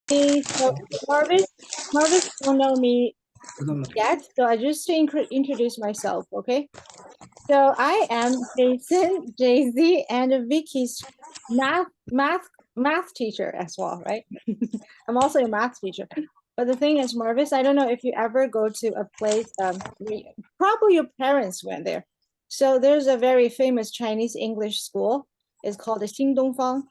Hey, so Marvis don't know me yet, so I just to introduce myself, okay? So I am Jason, Jay-Z, and Vicky's math teacher as well, right? I'm also a math teacher. But the thing is, Marvis, I don't know if you ever go to a place, probably your parents went there. So there's a very famous Chinese English school. It's called the Xingdongfang.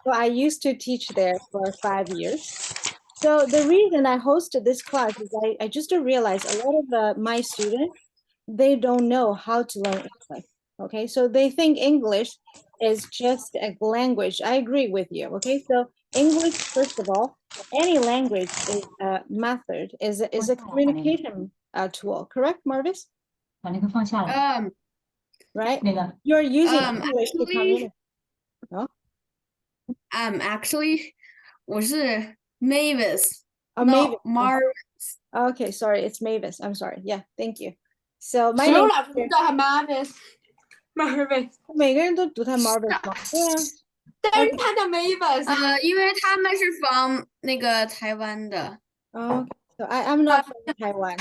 So I used to teach there for 5 years. So the reason I hosted this class is I just realized a lot of my students, they don't know how to learn English. Okay, so they think English is just a language. I agree with you. Okay, so English, first of all, any language is a method, is a communication tool. Correct, Marvis? 把那个放下来。Right? 那个 You're using English to communicate. Actually, 我是 Mavis, Mavis. not Marvis. Okay, sorry, it's Mavis. I'm sorry. Yeah, thank you. So my 所有 name 老师都叫他 Marvis，Marvis，每个人都读他 Marvis 吗？对啊。但是他叫 Mavis。因为他们是 from 那个台湾的。Okay, so I'm not from Taiwan,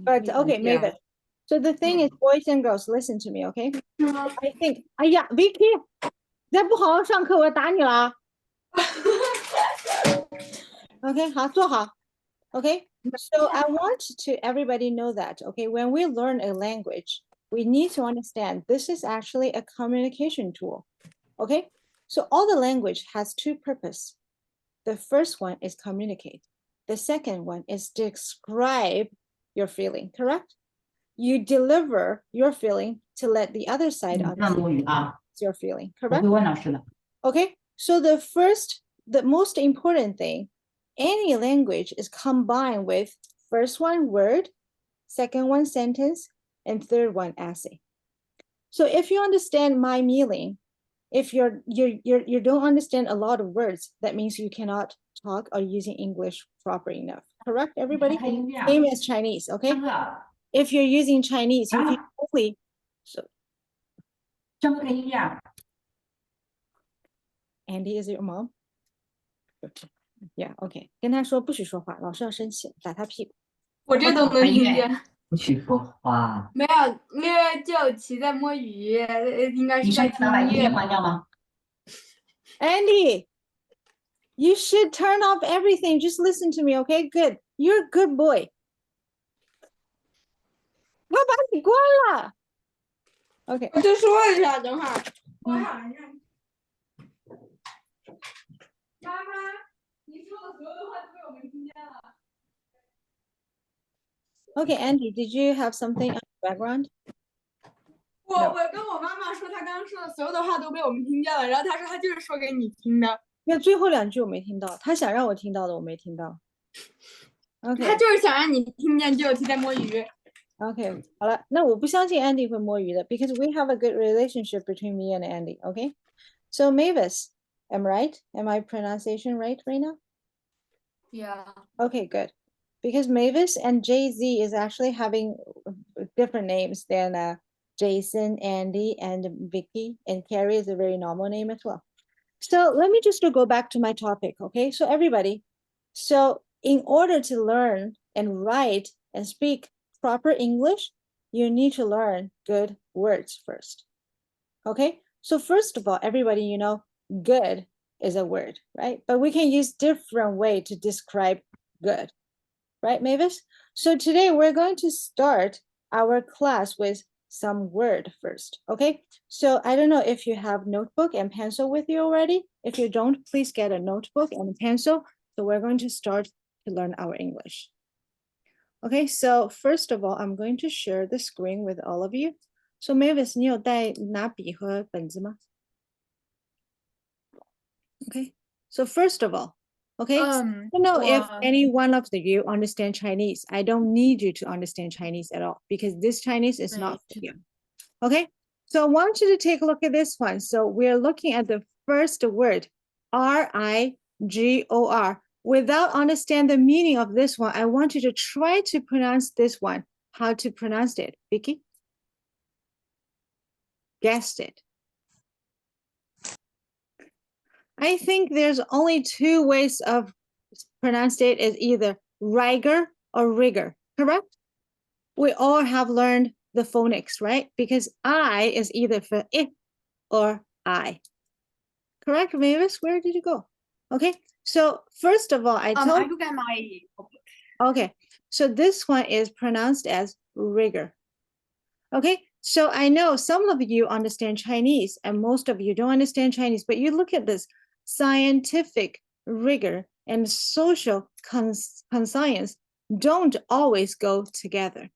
but okay, Mavis. So the thing is, boys and girls, listen to me, okay? I think, 哎呀，Vicky，再不好好上课，我要打你了啊。OK， 好，坐好。Okay, so I want to everybody know that, okay, when we learn a language, we need to understand this is actually a communication tool. Okay, so all the language has two purposes. The first one is communicate. The second one is describe your feeling, correct? You deliver your feeling to let the other side understand your feeling, correct? Okay, so the most important thing, any language is combined with first one word, second one sentence, and third one essay. So if you understand my meaning, if you don't understand a lot of words, that means you cannot talk or using English proper enough. Correct, everybody? Same as Chinese, okay? If you're using Chinese, you can only so. Andy, is it your mom? Yeah, okay. 跟他说不许说话，老师要生气，打他屁股。我这都能听见。不许说话。没有，因为就齐在摸鱼，应该是在听把音音乐。乐关掉吗？ Andy, you should turn off everything. Just listen to me, okay? Good. You're a good boy. 他把你关了。OK。我就说一下，等会儿。我想一下。妈妈，你说的所有的话都被我们听见了。Okay, Andy, did you have something on the background? 我跟我妈妈说，她刚刚说的所有的话都被我们听见了，然后她说她就是说给你听的。那最后两句我没听到，他想让我听到的我没听到。OK。他就是想让你听见就有题在摸鱼。OK， 好了，那我不相信 Andy 会摸鱼的 ，because we have a good relationship between me and Andy. Okay, so Mavis, am right? Am I pronunciation right now? Yeah. Okay, good. Because Mavis and Jay-Z is actually having different names than Jason, Andy, and Vicky, and Carrie is a very normal name as well. So let me just go back to my topic, okay? So everybody, so in order to learn and write and speak proper English, you need to learn good words first, okay? So first of all, everybody, you know, good is a word, right? But we can use different way to describe good, right, Mavis? So today we're going to start our class with some word first, okay? So I don't know if you have notebook and pencil with you already. If you don't, please get a notebook and a pencil. So we're going to start to learn our English. Okay, so first of all, I'm going to share the screen with all of you. So Mavis, 你有带拿笔和本子吗? Okay, so first of all, okay, I don't know if any one of you understand Chinese. I don't need you to understand Chinese at all because this Chinese is not for you. Okay, so I want you to take a look at this one. So we're looking at the first word, R-I-G-O-R. Without understand the meaning of this one, I want you to try to pronounce this one. How to pronounce it, Vicky? Guessed it. I think there's only two ways of pronouncing it is either rigor or rigor, correct? We all have learned the phonics, right? Because I is either for I or I. Correct, Mavis? Where did you go? Okay, so first of all, I told I look at my okay, so this one is pronounced as rigor. Okay, so I know some of you understand Chinese and most of you don't understand Chinese, but you look at this scientific rigor and social conscience don't always go together.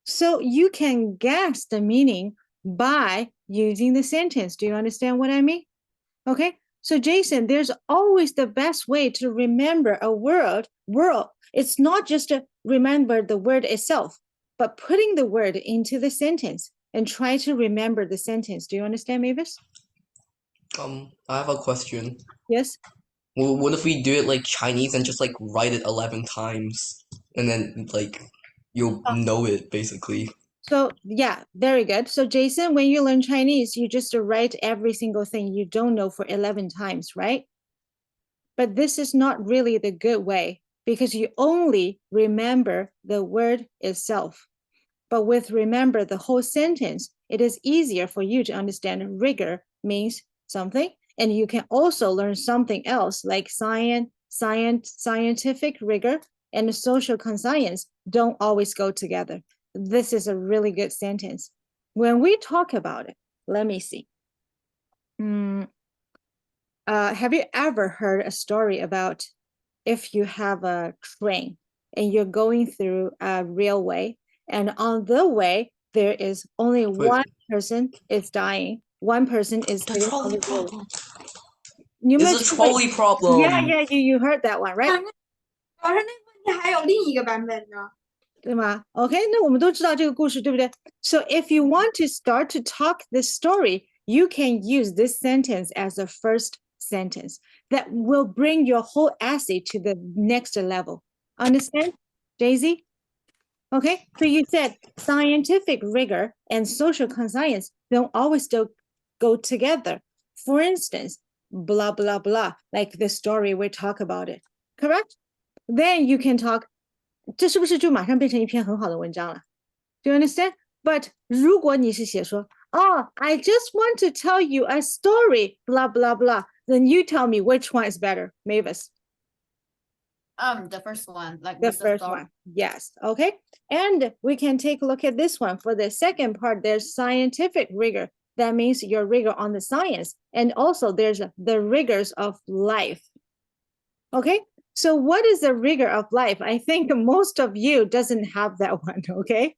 So you can guess the meaning by using the sentence. Do you understand what I mean? Okay, so Jason, there's always the best way to remember a word. It's not just to remember the word itself, but putting the word into the sentence and try to remember the sentence. Do you understand, Mavis? I have a question. Yes. Well, what if we do it like Chinese and just like write it 11 times and then like you'll know it basically? So yeah, very good. So Jason, when you learn Chinese, you just write every single thing you don't know for 11 times, right? But this is not really the good way because you only remember the word itself. But with remember the whole sentence, it is easier for you to understand rigor means something. And you can also learn something else like scientific rigor and social conscience don't always go together. This is a really good sentence. When we talk about it, let me see. Have you ever heard a story about if you have a train and you're going through a railway and on the way there is only one person is dying, one person is The sitting on trolley the road. problem. You It's a must trolley problem. Yeah, you heard that one, right? 老师，那个问题还有另一个版本呢。对吗? Okay, 那我们都知道这个故事，对不对? So if you want to start to talk this story, you can use this sentence as the first sentence that will bring your whole essay to the next level. Understand, Daisy? Okay, so you said scientific rigor and social conscience don't always go together. For instance, blah, blah, blah, like the story we talk about it, correct? Then you can talk 这是不是就马上变成一篇很好的文章了 Do you understand? But 如果你是写说 Oh, I just want to tell you a story, blah, blah, blah. Then you tell me which one is better, Mavis. The first one, like The first one. Yes. Okay. And we can take a look at this one. For the second part, there's scientific rigor. That means your rigor on the science. And also there's the rigors of life. Okay. So what is the rigor of life? I think most of you doesn't have that one, okay?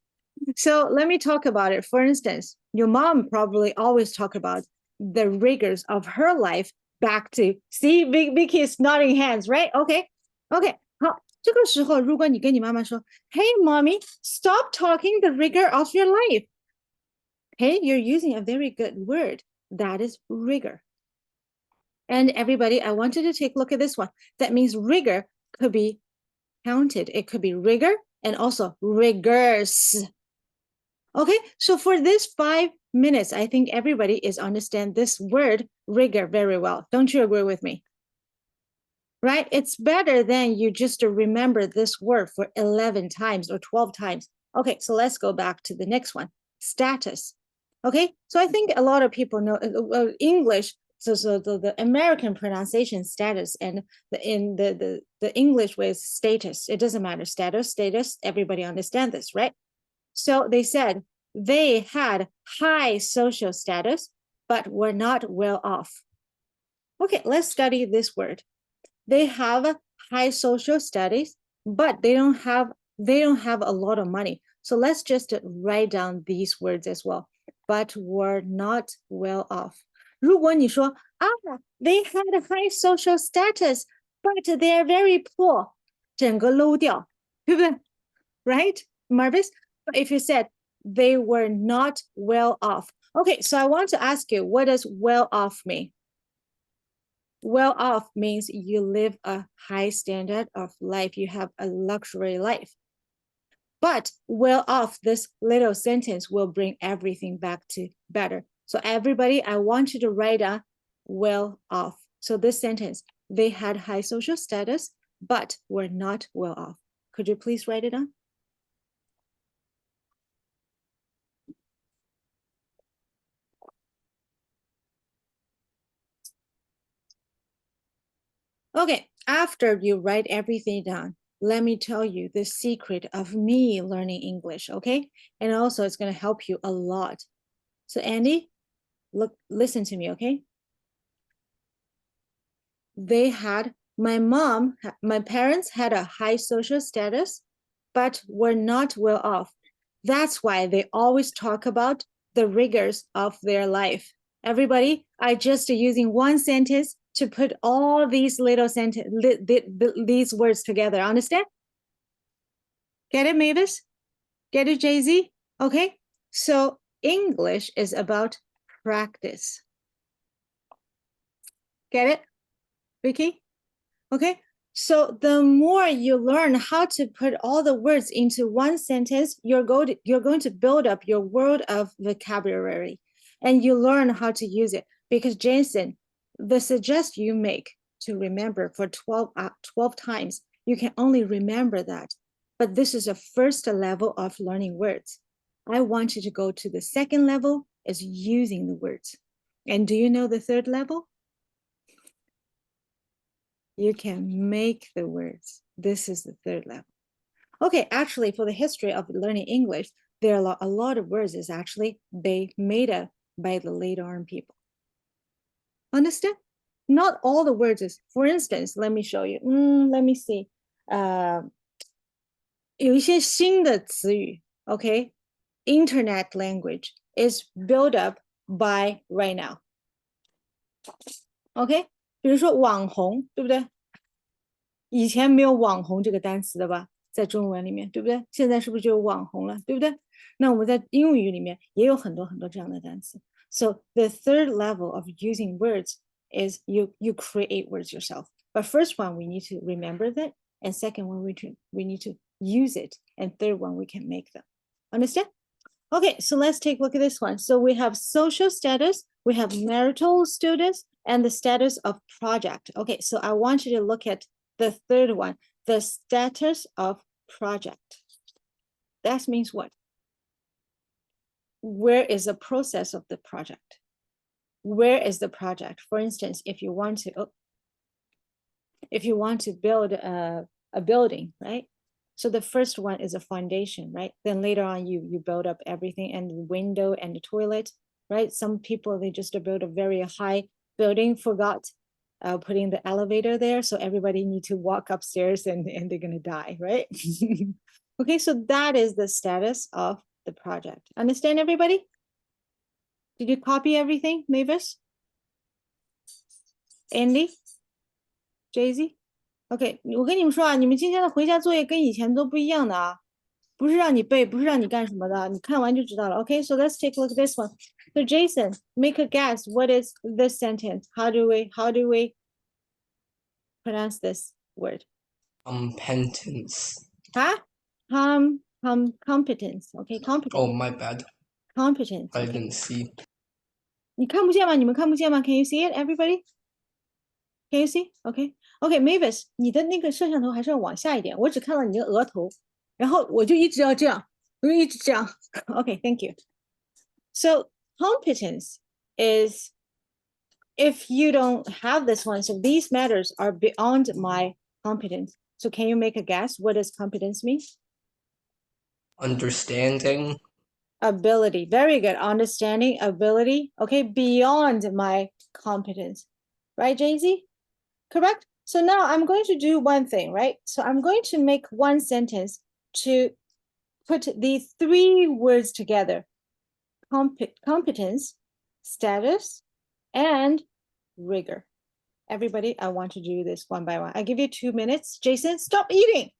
So let me talk about it. For instance, your mom probably always talk about the rigors of her life back to, see, Vicky is nodding hands, right? Okay, okay. 好，这个时候如果你跟你妈妈说 Hey, mommy, stop talking the rigor of your life. Hey, you're using a very good word. That is rigor. And everybody, I want you to take a look at this one. That means rigor could be counted. It could be rigor and also rigors. Okay, so for this 5 minutes, I think everybody is understand this word rigor very well. Don't you agree with me? Right? It's better than you just remember this word for 11 times or 12 times. Okay, so let's go back to the next one. Status. Okay, so I think a lot of people know English. So the American pronunciation status and the English way is status. It doesn't matter. Status, everybody understand this, right? So they said they had high social status, but were not well off. Okay, let's study this word. They have high social status, but they don't have a lot of money. So let's just write down these words as well. But were not well off. 如果你说 they had a high social status, but they are very poor. 整个 low 掉，对不对？ Right, Marvis? But if you said they were not well off. Okay, so I want to ask you, what does well off mean? Well off means you live a high standard of life. You have a luxury life. But well off, this little sentence will bring everything back to better. So everybody, I want you to write well off. So this sentence, they had high social status, but were not well off. Could you please write it down? Okay, after you write everything down, let me tell you the secret of me learning English, okay? And also it's going to help you a lot. So Andy, listen to me, okay? My parents had a high social status, but were not well off. That's why they always talk about the rigors of their life. Everybody, I just using one sentence to put all these little these words together. Understand? Get it, Mavis? Get it, Jay-Z? Okay. So English is about practice. Get it, Vicky? Okay. So the more you learn how to put all the words into one sentence, you're going to build up your world of vocabulary, and you learn how to use it. Because Jason, the suggestion you make to remember for 12 times, you can only remember that. But this is a first level of learning words. I want you to go to the second level, is using the words. And do you know the third level? You can make the words. This is the third level. Okay, actually, for the history of learning English, there are a lot of words is actually they made up by the late arm people. Understand? Not all the words is, for instance, let me show you. Let me see. 有一些新的词语, okay? Internet language is built up by right now. Okay? 比如说网红，对不对？以前没有网红这个单词的吧，在中文里面，对不对？现在是不是就有网红了，对不对？那我们在英语里面也有很多很多这样的单词。So the third level of using words is you create words yourself. But first one, we need to remember that. And second one, we need to use it. And third one, we can make them. Understand? Okay, so let's take a look at this one. So we have social status, we have marital status, and the status of project. Okay, so I want you to look at the third one, the status of project. That means what? Where is the process of the project? Where is the project? For instance, if you want to build a building, right? So the first one is a foundation, right? Then later on, you build up everything, and the window and the toilet, right? Some people, they just build a very high building, forgot putting the elevator there. So everybody need to walk upstairs and they're gonna die, right? Okay, so that is the status of the project. Understand, everybody? Did you copy everything, Mavis? Andy? Jay-Z? OK， 我跟你们说啊，你们今天的回家作业跟以前都不一样的啊，不是让你背，不是让你干什么的，你看完就知道了。OK, so let's take a look at this one. So Jason, make a guess. What is this sentence? How do we pronounce this word? Competence. Huh? Competence. OK, competence. Oh, my bad. Competence. I didn't see. 你看不见吗？你们看不见吗？ Can you see it, everybody? Can you see? OK, Mavis, 你的那个摄像头还是要往下一点，我只看到你的额头，然后我就一直要这样，我就一直这样。OK, thank you. So competence is, if you don't have this one, so these matters are beyond my competence. So can you make a guess? What does competence mean? Understanding. Ability. Very good. Understanding, ability. Okay, beyond my competence. Right, Jay-Z? Correct? So now I'm going to do one thing, right? So I'm going to make one sentence to put these three words together. Competence, status, and rigor. Everybody, I want to do this one by one. I give you 2 minutes. Jason, stop eating.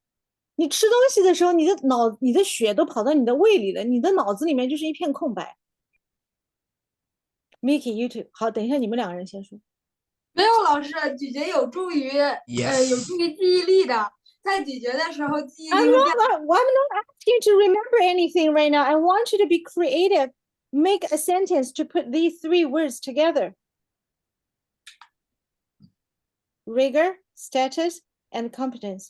你吃东西的时候，你的血都跑到你的胃里了，你的脑子里面就是一片空白。Mickey, you too. 好，等一下你们两个人先说。没有老师，咀嚼有助于有助于记忆力的，在咀嚼的时候记忆力 I'm not asking you to remember anything right now. I want you to be creative. Make a sentence to put these three words together. rigor, status, and competence.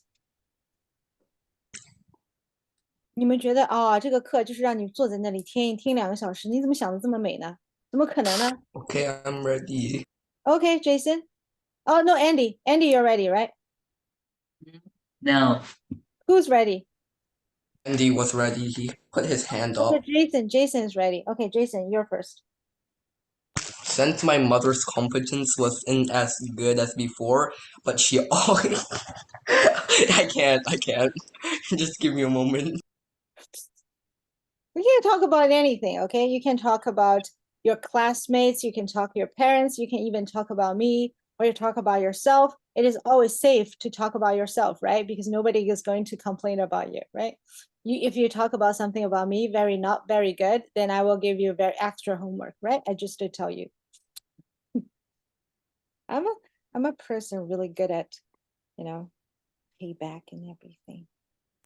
你们觉得啊，这个课就是让你坐在那里听2个小时，你怎么想的这么美呢？怎么可能呢 Okay, I'm ready. Okay, Jason. Oh no, Andy. Andy, you're ready, right? No. Who's ready? Andy was ready. He put his hand up. Okay, Jason. Jason is ready. Okay, Jason, you're first. Since my mother's competence wasn't as good as before, but she always. I can't. Just give me a moment. We can talk about anything, okay? You can talk about your classmates, you can talk to your parents, you can even talk about me, or you talk about yourself. It is always safe to talk about yourself, right? Because nobody is going to complain about you, right? If you talk about something about me, not very good, then I will give you very extra homework, right? I just to tell you. I'm a person really good at, payback and everything.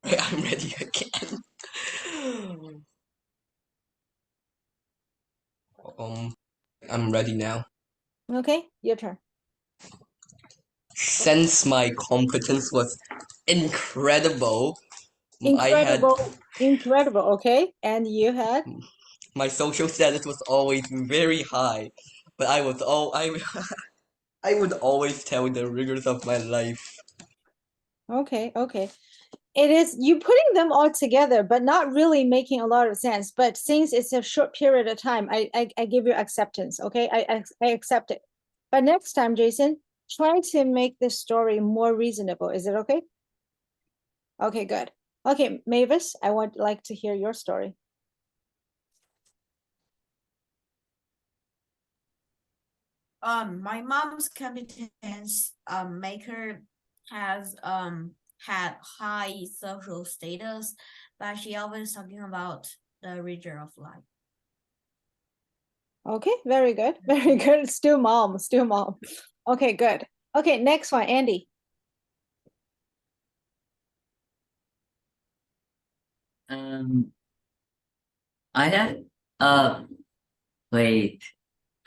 I'm ready again. I'm ready now. Okay, your turn. Since my competence was incredible, Incredible, okay? And you had? my social status was always very high, but I would always tell the rigors of my life. Okay. It is you putting them all together, but not really making a lot of sense. But since it's a short period of time, I give you acceptance. Okay, I accept it. But next time, Jason, try to make the story more reasonable. Is it okay? Okay, good. Okay, Mavis, I would like to hear your story. My mom's competence maker has had high social status, but she always talking about the rigor of life. Okay, very good. Very good. Still mom. Okay, good. Okay, next one, Andy. I had wait,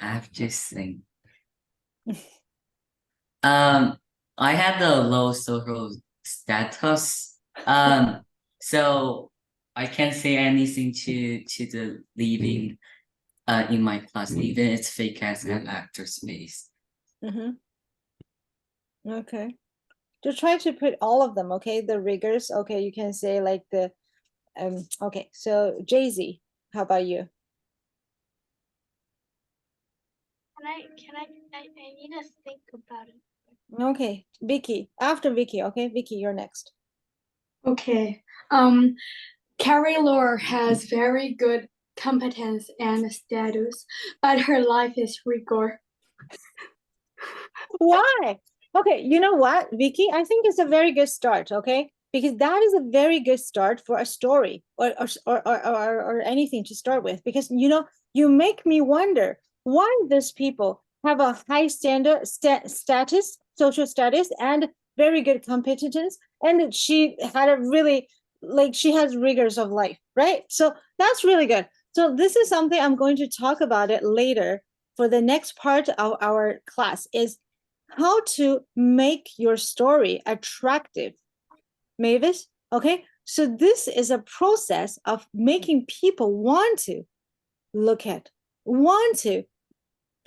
I have to think. I had the low social status. So I can't say anything to the leaving in my class, even it's fake as an actor space. Okay. Just try to put all of them, okay? The rigors, okay, you can say like the okay, so Jay-Z, how about you? I need to think about it. Okay, Vicky. After Vicky, okay? Vicky, you're next. Okay. Carrie Lore has very good competence and status, but her life is rigor. Why? Okay, you know what, Vicky? I think it's a very good start, okay? Because that is a very good start for a story or anything to start with. Because you make me wonder why these people have a high standard status, social status, and very good competence, and she had a really she has rigors of life, right? So that's really good. So this is something I'm going to talk about it later for the next part of our class is how to make your story attractive. Mavis, okay? So this is a process of making people want to look at, want to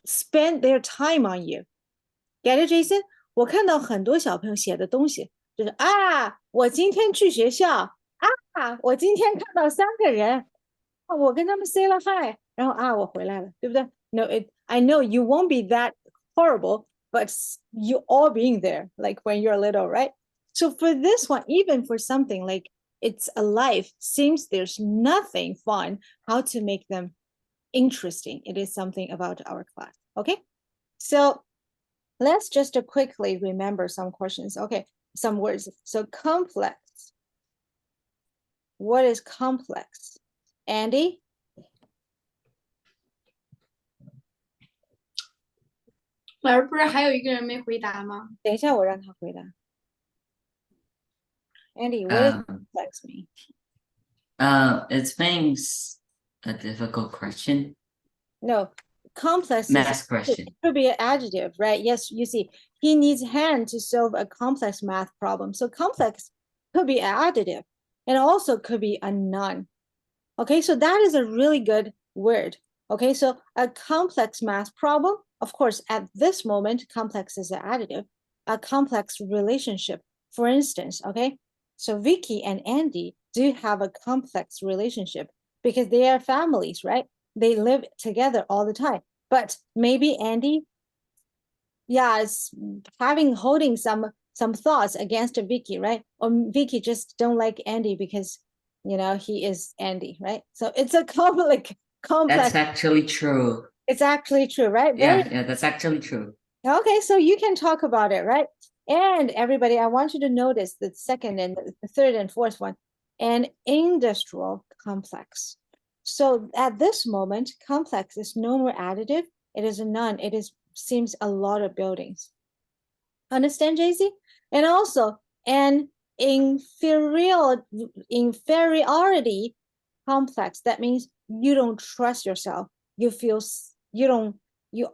spend their time on you. Get it, Jason? 我看到很多小朋友写的东西，就是我今天去学校我今天看到3个人我跟他们 say 了 hi， 然后我回来了，对不对？ No, I know you won't be that horrible, but you all being there, like when you're little, right? So for this one, even for something like it's a life, seems there's nothing fun, how to make them interesting. It is something about our class, okay? So let's just quickly remember some questions. Okay, some words. So complex. What is complex? Andy? 老师不是还有一个人没回答吗？等一下，我让他回答。Andy, what does complex mean? It means a difficult question. No, complex Math question. could be an adjective, right? Yes, you see, he needs hand to solve a complex math problem. So complex could be additive and also could be a noun. Okay, so that is a really good word. Okay, so a complex math problem, of course, at this moment, complex is an additive, a complex relationship, for instance, okay? So Vicky and Andy do have a complex relationship because they are families, right? They live together all the time. But maybe Andy, yeah, is holding some thoughts against Vicky, right? Or Vicky just don't like Andy because he is Andy, right? So it's a complex. That's actually true. It's actually true, right? Yeah, that's actually true. Okay, so you can talk about it, right? And everybody, I want you to notice the second and the third and fourth one, an industrial complex. So at this moment, complex is no more additive. It is a noun. It seems a lot of buildings. Understand, JC? And also an inferiority complex. That means you don't trust yourself. You feel you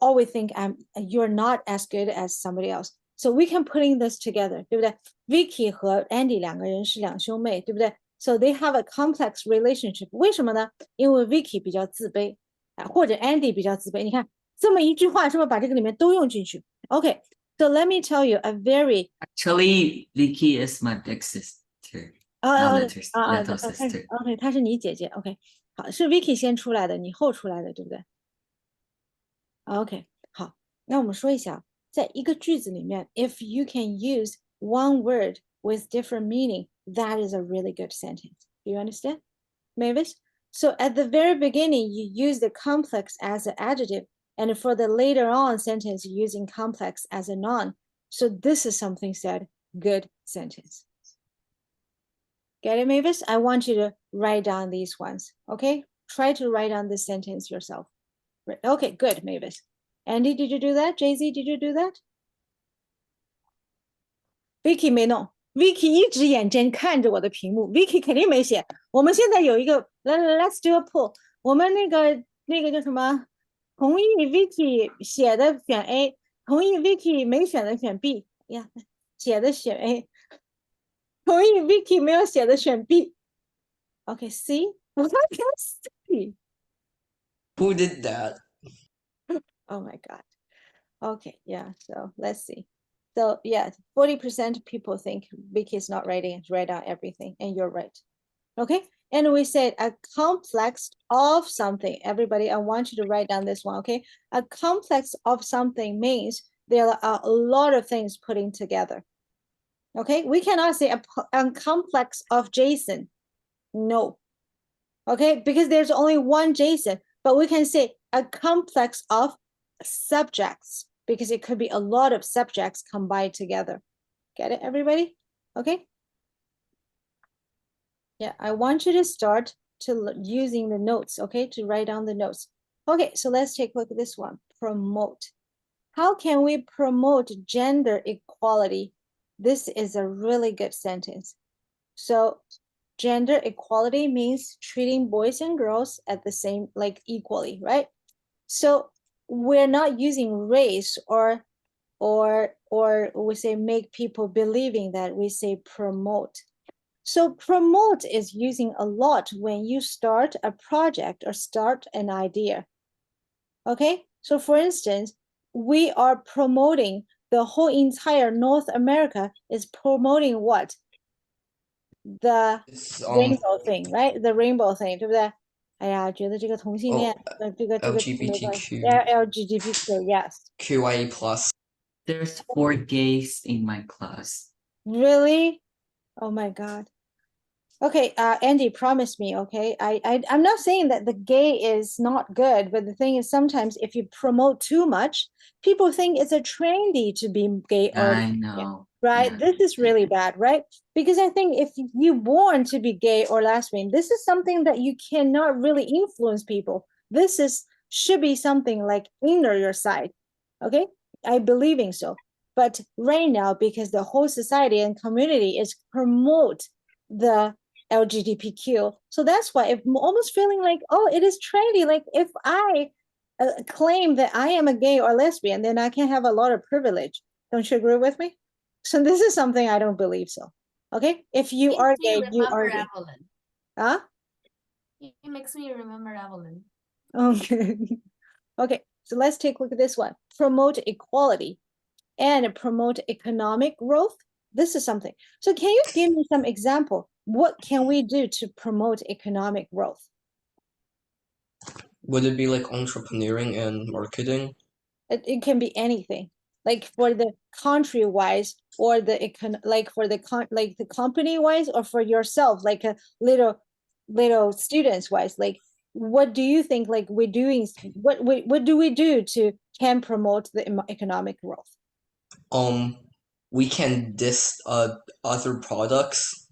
always think you're not as good as somebody else. So we can putting this together, 对不对 ？Vicky 和 Andy 两个人是两兄妹，对不对 ？So they have a complex relationship. 为什么呢？因为 Vicky 比较自卑或者 Andy 比较自卑。你看这么一句话，是不是把这个里面都用进去 ？OK, so let me tell you a very Actually, Vicky is my big sister, not little sister. OK, 她是你姐姐。OK, 好，是 Vicky 先出来的，你后出来的，对不对 ？OK, 好，那我们说一下，在一个句子里面 ，if you can use one word with different meaning, that is a really good sentence. Do you understand, Mavis? So at the very beginning, you use the complex as an adjective, and for the later on sentence, using complex as a noun. So this is something said, good sentence. Get it, Mavis? I want you to write down these ones, okay? Try to write down this sentence yourself. Okay, good, Mavis. Andy, did you do that? Jay-Z, did you do that? Vicky 没弄 ，Vicky 一直眼睁看着我的屏幕 ，Vicky 肯定没写。我们现在有一个，Let's do a poll。我们那个叫什么？同意 Vicky 写的选 A， 同意 Vicky 没选的选 B 呀，写的选 A， 同意 Vicky 没有写的选 B。Okay, see? What can I say? Who did that? Oh my God. Okay, yeah, so let's see. So yeah, 40% people think Vicky is not writing, write down everything, and you're right. Okay, and we said a complex of something. Everybody, I want you to write down this one, okay? A complex of something means there are a lot of things putting together. Okay, we cannot say a complex of Jason. No. Okay, because there's only one Jason, but we can say a complex of subjects because it could be a lot of subjects combined together. Get it, everybody? Okay. Yeah, I want you to start using the notes, okay, to write down the notes. Okay, so let's take a look at this one. Promote. How can we promote gender equality? This is a really good sentence. So gender equality means treating boys and girls at the same, like equally, right? So we're not using race or we say make people believing that, we say promote. So promote is using a lot when you start a project or start an idea. Okay, so for instance, we are promoting the whole entire North America is promoting what? The rainbow thing, right? The rainbow thing, 对不对？哎呀，觉得这个同性恋，这个 LGBTQ LGBTQ, yes. QIA plus. There's 4 gays in my class. Really? Oh my God. Okay, Andy, promise me, okay? I'm not saying that the gay is not good, but the thing is sometimes if you promote too much, people think it's a trendy to be gay or I know. right? Yeah. This is really bad, right? Because I think if you're born to be gay or lesbian, this is something that you cannot really influence people. This should be something like inner your side, okay? I believe in so. But right now, because the whole society and community is promote the LGBTQ, so that's why I'm almost feeling like, oh, it is trendy. Like if I claim that I am a gay or lesbian, then I can have a lot of privilege. Don't you agree with me? So this is something I don't believe so. Okay, if you Makes are me gay, you remember are gay. Evelyn. Huh? It makes me remember Evelyn. Okay. Okay, so let's take a look at this one. Promote equality and promote economic growth. This is something. So can you give me some example? What can we do to promote economic growth? Would it be like entrepreneuring and marketing? It can be anything. Like for the country wise, or the like for the like the company wise, or for yourself, like a little students wise. Like, what do you think? Like we're doing, what do we do to can promote the economic growth? We can diss other products.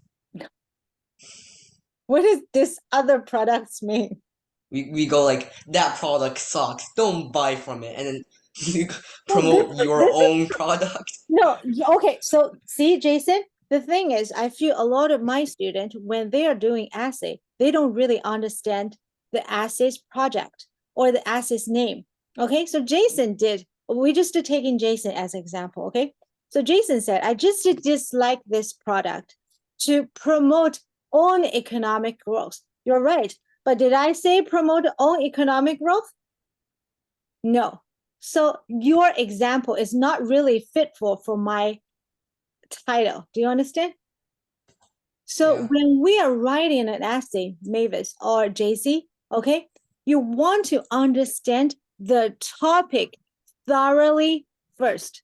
What does this other products mean? We go like, that product sucks, don't buy from it, and then you Well, promote this your is own product. no. Okay, so see, Jason, the thing is, I feel a lot of my students, when they are doing essay, they don't really understand the essay's project or the essay's name. Okay, so Jason did. We just taking Jason as example. Okay, so Jason said, I just dislike this product to promote own economic growth. You're right, but did I say promote own economic growth? No. So your example is not really fitful for my title. Do you understand? So Yeah. when we are writing an essay, Mavis or JC, okay, you want to understand the topic thoroughly first.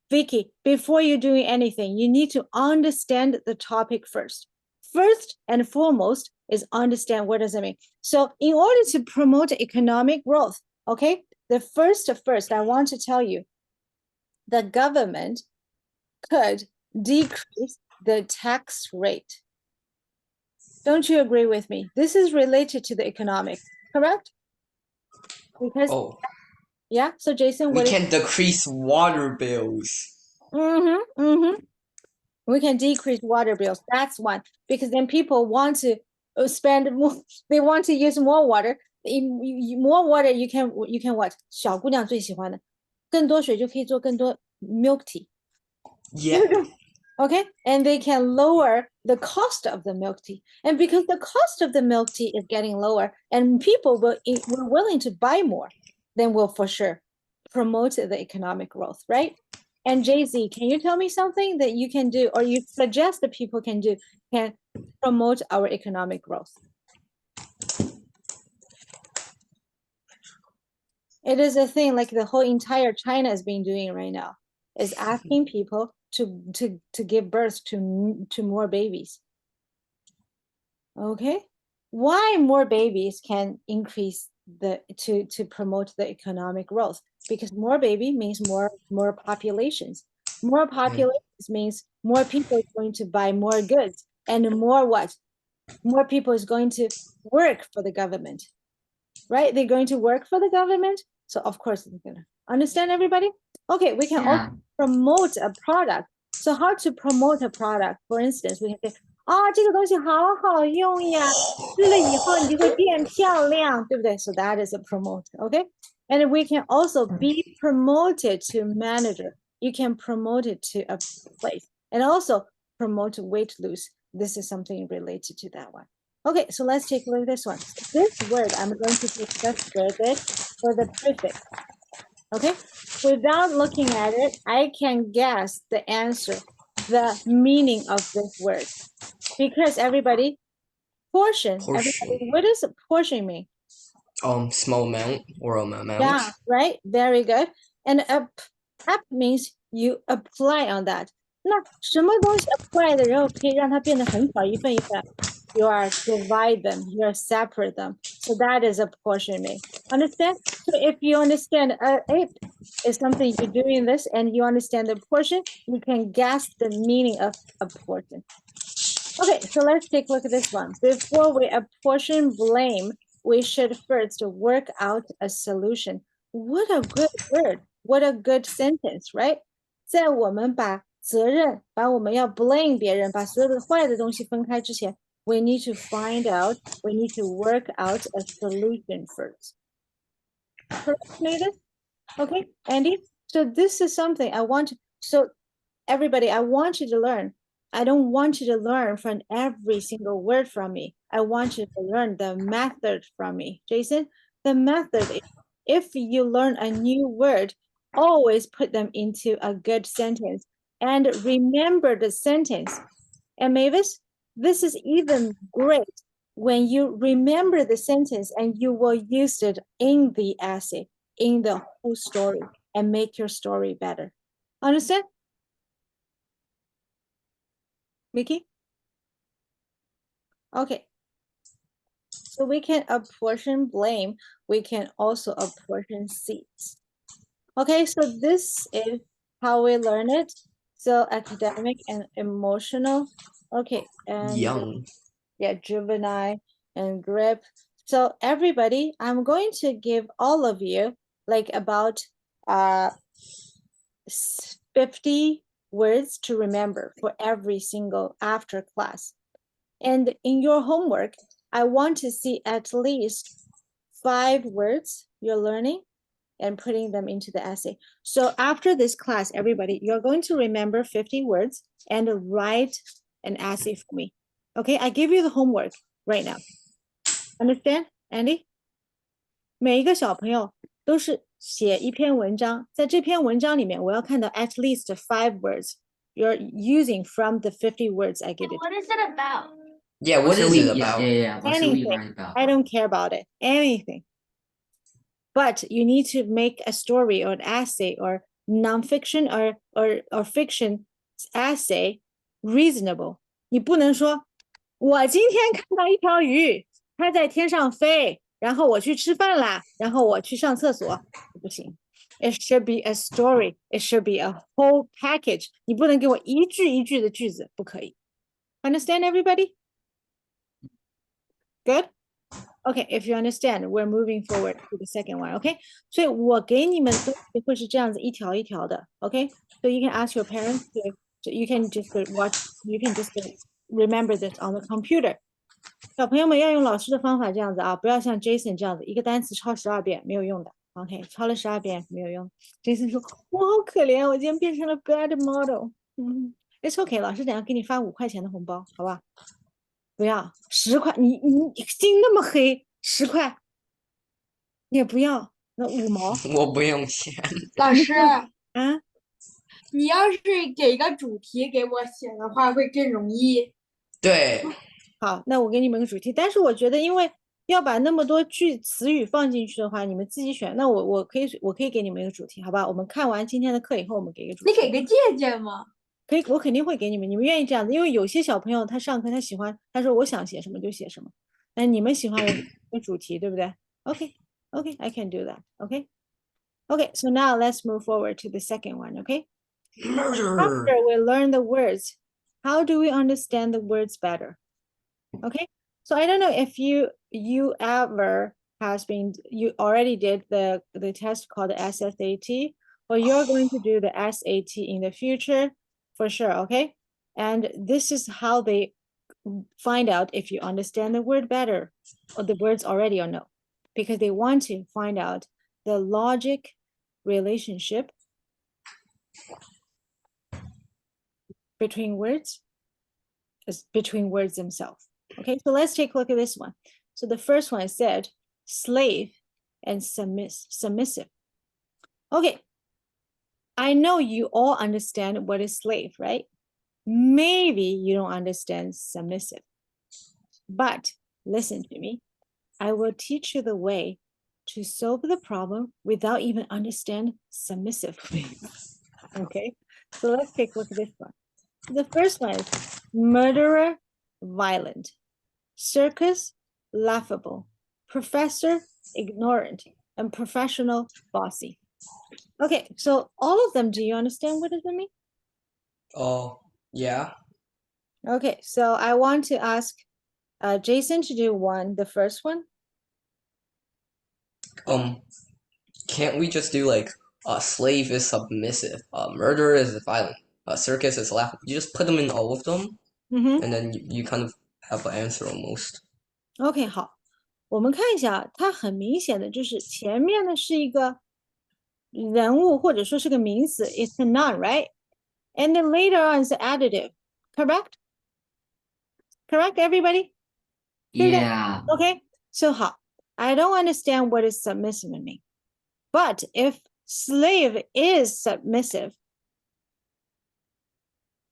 Vicky, before you're doing anything, you need to understand the topic first. First and foremost is understand what does it mean. So in order to promote economic growth, okay, the first, I want to tell you, the government could decrease the tax rate. Don't you agree with me? This is related to the economic, correct? Because Oh, yeah, so Jason, we what is can decrease water bills. we can decrease water bills. That's one, because then people want to spend more, they want to use more water. More water you can what? 小姑娘最喜欢的，更多水就可以做更多 milk tea. Yeah. Okay, and they can lower the cost of the milk tea, and because the cost of the milk tea is getting lower, and people were willing to buy more, then we'll for sure promote the economic growth, right? And Jay-Z, can you tell me something that you can do, or you suggest that people can do, can promote our economic growth? It is a thing like the whole entire China is being doing right now, is asking people to give birth to more babies. Okay, why more babies can increase the to promote the economic growth? Because more baby means more populations. More populations means more people is going to buy more goods, and more what? More people is going to work for the government, right? They're going to work for the government, so of course they're gonna understand everybody. Okay, we can also promote a product. So how to promote a product? For instance, we can say, 啊，这个东西好好用呀，吃了以后你就会变漂亮，对不对？ So that is a promote, okay? And we can also be promoted to manager. You can promote it to a place, and also promote weight lose. This is something related to that one. Okay, so let's take a look at this one. This word, I'm going to discuss further for the prefix. Okay, without looking at it, I can guess the answer, the meaning of this word. Because everybody, portion. Everybody, what does a portion mean? Small amount or amount. Yeah, right. Very good. And up means you apply on that. 那什么东西 apply 的时候可以让它变得很小，一份一份。You are divide them, you are separate them. So that is a portioning. Understand? So if you understand it is something you're doing this and you understand the portion, you can guess the meaning of a portion. Okay, so let's take a look at this one. Before we apportion blame, we should first work out a solution. What a good word. What a good sentence, right? 在我们把责任，把我们要 blame 别人，把所有的坏的东西分开之前， we need to find out, we need to work out a solution first. Correct, Mavis? Okay, Andy? So this is something I want So everybody, I want you to learn. I don't want you to learn from every single word from me. I want you to learn the method from me. Jason, the method is if you learn a new word, always put them into a good sentence and remember the sentence. And Mavis, this is even great when you remember the sentence and you will use it in the essay, in the whole story, and make your story better. Understand? Vicky? Okay. So we can apportion blame. We can also apportion seats. Okay, so this is how we learn it. So academic and emotional. Okay, and Young. yeah, juvenile and grip. So everybody, I'm going to give all of you like about 50 words to remember for every single after class. And in your homework, I want to see at least 5 words you're learning and putting them into the essay. So after this class, everybody, you're going to remember 50 words and write an essay for me. Okay, I give you the homework right now. Understand, Andy? 每一个小朋友都是写一篇文章，在这篇文章里面，我要看到 at least 5 words you're using from the 50 words I give you. What is it about? Yeah, what should is we, it yeah, about? yeah. What should we Anything. write about? I don't care about it. Anything. But you need to make a story or an essay or nonfiction or fiction essay reasonable. 你不能说我今天看到一条鱼，它在天上飞，然后我去吃饭啦，然后我去上厕所，不行。It should be a story. It should be a whole package. 你不能给我一句一句的句子，不可以。Understand everybody? Good? Okay, if you understand, we're moving forward to the second one, okay? 所以我给你们东西会是这样子一条一条的 okay? So you can ask your parents to you can just watch, you can just remember this on the computer. 小朋友们要用老师的方法这样子啊，不要像 Jason 这样子，一个单词抄12遍没有用的 ，OK？ 抄了12遍没有用。Jason 说：“我好可怜，我今天变成了 bad model。”It's okay， 老师等下给你发5块钱的红包，好吧？不要10块，你心那么黑，10块也不要，那5毛我不用钱。老师，啊？你要是给一个主题给我写的话，会更容易。对，好，那我给你们个主题，但是我觉得因为要把那么多词语放进去的话，你们自己选。那我可以给你们一个主题，好吧？我们看完今天的课以后，我们给一个主题。你给个借鉴吗？可以，我肯定会给你们。你们愿意这样子，因为有些小朋友他上课他喜欢，他说我想写什么就写什么。那你们喜欢我主题，对不对？Okay, I can do that. Okay, so now let's move forward to the second one. Okay. Murder. After we learn the words, how do we understand the words better? Okay, so I don't know if you ever you already did the test called the SSAT, or you're going to do the SAT in the future for sure. Okay, and this is how they find out if you understand the word better or the words already or no, because they want to find out the logic relationship between words themselves. Okay, so let's take a look at this one. So the first one said slave and submissive. Okay, I know you all understand what is slave, right? Maybe you don't understand submissive, but listen to me. I will teach you the way to solve the problem without even understand submissive. Okay, so let's take a look at this one. The first one is murderer, violent, circus, laughable, professor, ignorant, and professional, bossy. Okay, so all of them, do you understand what does it mean? Oh, yeah. Okay, so I want to ask Jason to do the first one. Can't we just do like slave is submissive, murder is violent, circus is laughable. You just put them in all of them, and then you kind of have an answer almost. OK， 好，我们看一下，它很明显的就是前面呢是一个人物或者说是个名词 ，it's a noun, right? and then later on is additive. Correct? Correct, everybody? Yeah. Okay, so how? I don't understand what is submissive mean. But if slave is submissive,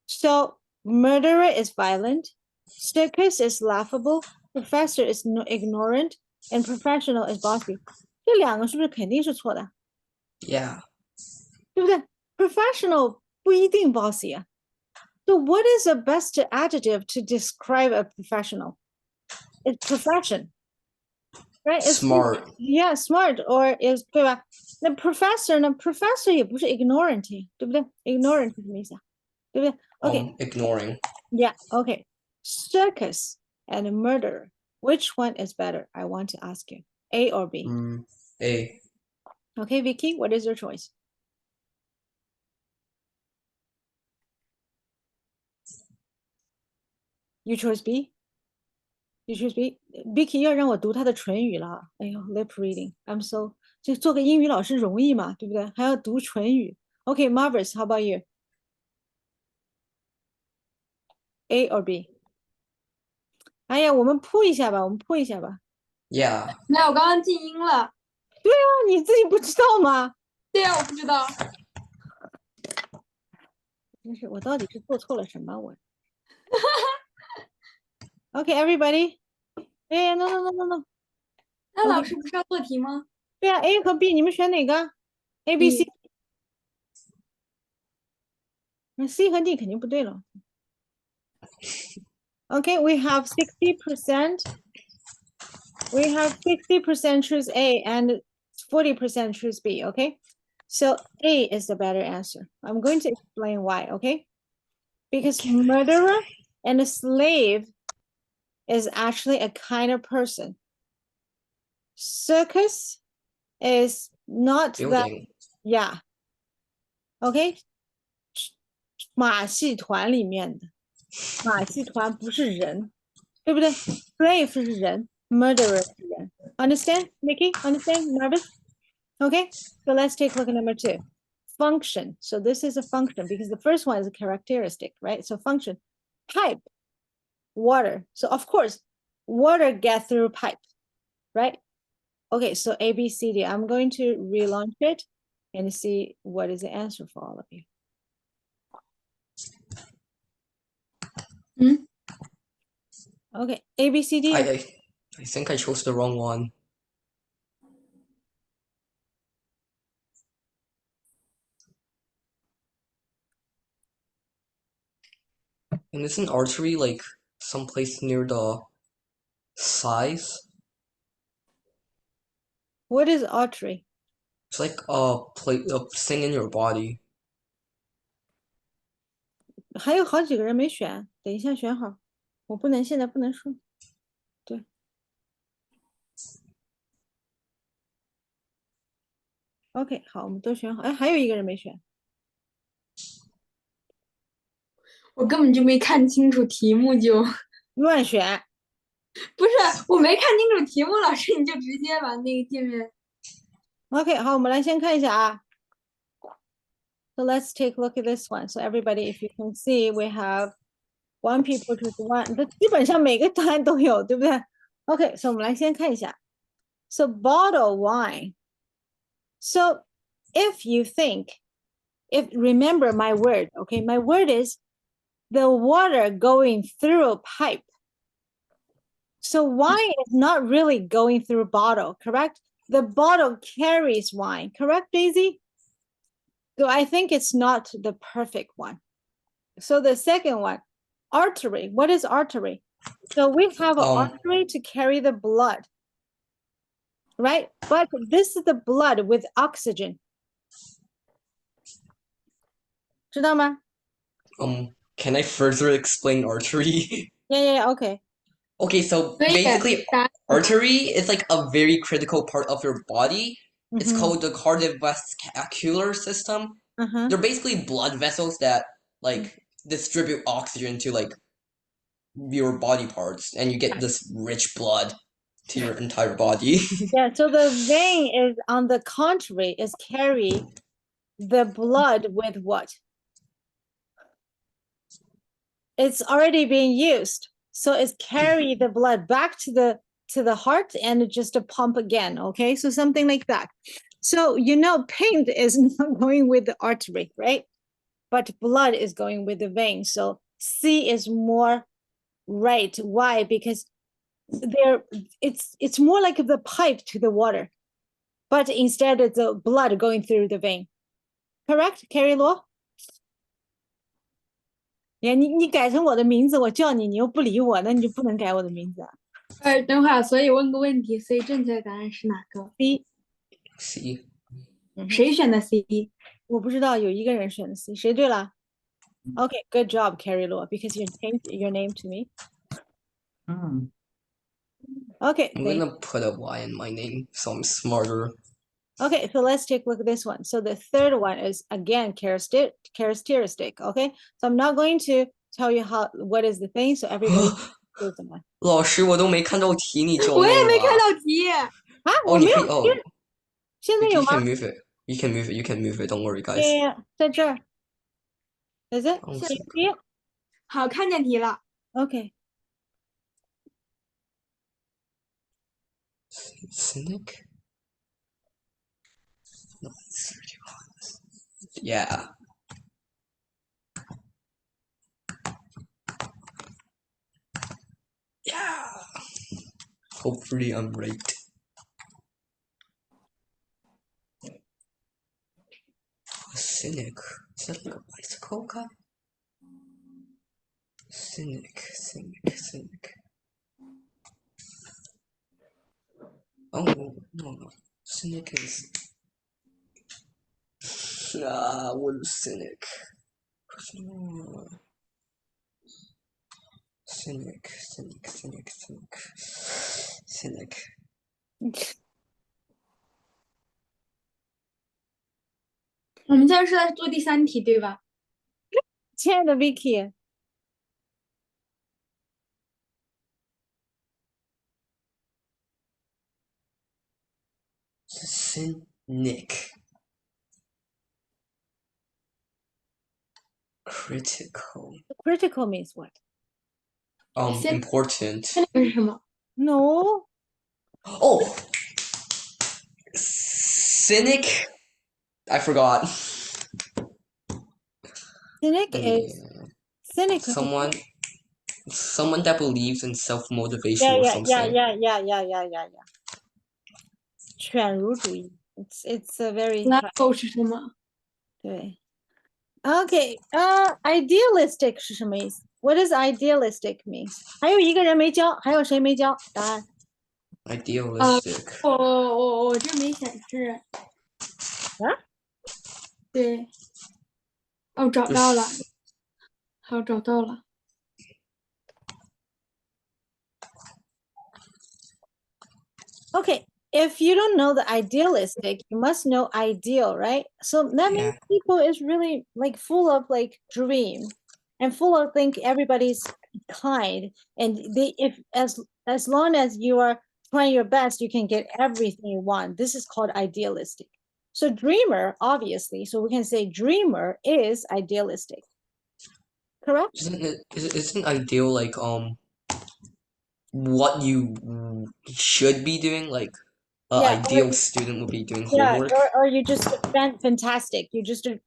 so murderer is violent, circus is laughable, professor is ignorant, and professional is bossy. 这两个是不是肯定是错的？ Yeah. 对不对？ Professional 不一定 bossy 啊。So what is the best adjective to describe a professional? It's profession, right? It's Smart. Yeah, smart or is 对吧？那 professor 呢 ？professor 也不是 ignorant， 对不对 ？ignorant 是什么意思啊？对不对 ？Okay, Ignoring. yeah, okay. Circus and murder, which one is better? I want to ask you, A or B? A. Okay, Vicky, what is your choice? You chose B? You choose B? Vicky 要让我读她的唇语了。哎呦 lip reading. I'm so 就做个英语老师容易嘛，对不对？还要读唇语。Okay, Marvis, how about you? A or B? 哎呀，我们铺一下吧，我们铺一下吧。 Yeah. 那我刚刚静音了。那你自己不知道吗？对呀，我不知道。真是，我到底是做错了什么？我。Okay, everybody. 哎 no no no no no. 那老师不是要做题吗？对啊 ，A 和 B， 你们选哪个 ？A、B、C。那 C 和 D 肯定不对了。Okay, we have 60%. We have 60% choose A and 40% choose B, okay? So A is the better answer. I'm going to explain why, okay? Because murderer and a slave is actually a kind of person. Circus is not that, Building. yeah. Okay? 马戏团里面的马戏团不是人，对不对 ？Slave 是人 ，murderer 是人。Understand, Nikki? Understand, Marvis? Okay, so let's take a look at number 2. Function. So this is a function because the first one is a characteristic, right? So function. Pipe, water. So of course, water gets through pipe, right? Okay, so A, B, C, D. I'm going to relaunch it and see what is the answer for all of you. Okay, A, B, C, D. I think I chose the wrong one. And isn't artery like someplace near the size? What is artery? It's like a thing in your body. 还有好几个人没选，等一下选好。我不能现在不能说。对。OK， 好，我们都选好。哎，还有一个人没选。我根本就没看清楚题目就乱选。不是，我没看清楚题目，老师你就直接把那个界面。OK， 好，我们来先看一下啊。So let's take a look at this one. So everybody, if you can see, we have one people choose one. 这基本上每个答案都有，对不对 ？OK， 所以我们来先看一下。So bottle wine. So if you think, remember my word, okay? My word is the water going through a pipe. So wine is not really going through a bottle, correct? The bottle carries wine, correct, Daisy? So I think it's not the perfect one. So the second one, artery. What is artery? So we have an artery to carry the blood, right? But this is the blood with oxygen. 知道吗? Can I further explain artery? Yeah, okay. Okay, so basically artery is like a very critical part of your body. It's called the cardiovascular system. They're basically blood vessels that like distribute oxygen to like your body parts, and you get this rich blood to your entire body. Yeah, so the vein is on the contrary, is carry the blood with what? it's already being used. So it's carry the blood back to the heart and just to pump again. Okay, so something like that. So paint is not going with the artery, right? But blood is going with the vein. So C is more right. Why? Because it's more like the pipe to the water, but instead it's the blood going through the vein. Correct, Carrie Law? 你改成我的名字，我叫你，你又不理我，那你就不能改我的名字啊。等会儿，所以问个问题，所以正确的答案是哪个 C， C. 谁选的 C？我不知道有一个人选的 C， 谁对了 ？Okay, good job, Carrie Law, because you changed your name to me. Okay, I'm thank- gonna put a Y in my name, so I'm smarter. okay, so let's take a look at this one. So the third one is again characteristic. Okay, so I'm not going to tell you what is the thing, so everybody knows them. 老师，我都没看到题，你就我也没弄了看到题。啊，哦，我没有你可以哦贴，现在有 You 吗 can move it. You can move it. You can move it. Don't worry, guys. Yeah, 在这儿。Is it? Oh, Can you see it? 好，看见题了。 Okay. Cynic? No, it's 31. Yeah. Yeah. Hopefully I'm right. Cynic. Is that like a bicycle guy? Cynic. Oh, no. Cynic is... what is cynic? Cynic. 我们现在是在做第3题，对吧？亲爱的 Vicky， Cynic. Critical. critical means what? Important. 这是什么？ No. Oh! Cynic? I forgot. Cynic is cynic. Someone that believes in self-motivation or something. Yeah. 犬儒主义. It's a very level 是什么？对。Okay, idealistic 是什么意思？ What does idealistic mean? 还有一个人没交，还有谁没交？答案。Idealistic. 我这没显示。啊？对。哦，找到了。好，找到了。Okay, if you don't know the idealistic, you must know ideal, right? So that means people is really like full of like dream and full of think everybody's kind, and they if as long as you are trying your best, you can get everything you want. This is called idealistic. So dreamer, obviously, so we can say dreamer is idealistic. Correct? Isn't ideal like what you should be doing? Like ideal student would be doing homework. Or you just fantastic. You're just a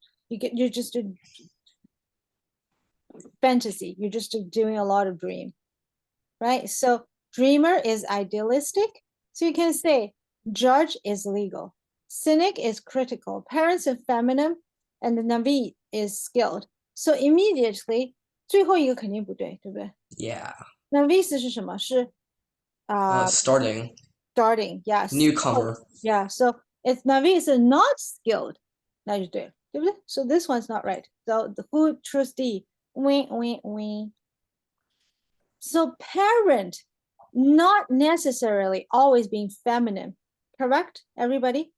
fantasy. You're just doing a lot of dream, right? So dreamer is idealistic. So you can say judge is legal, cynic is critical, parents is feminine, and the navi is skilled. So immediately 最后一个肯定不对，对不对？ Yeah. Navi 是什么？是 starting. Starting, yes. Newcomer. Yeah, so if Navi is not skilled, 那就对了，对不对? So this one's not right. So the who chose D? Wing. So parent, not necessarily always being feminine. Correct, everybody?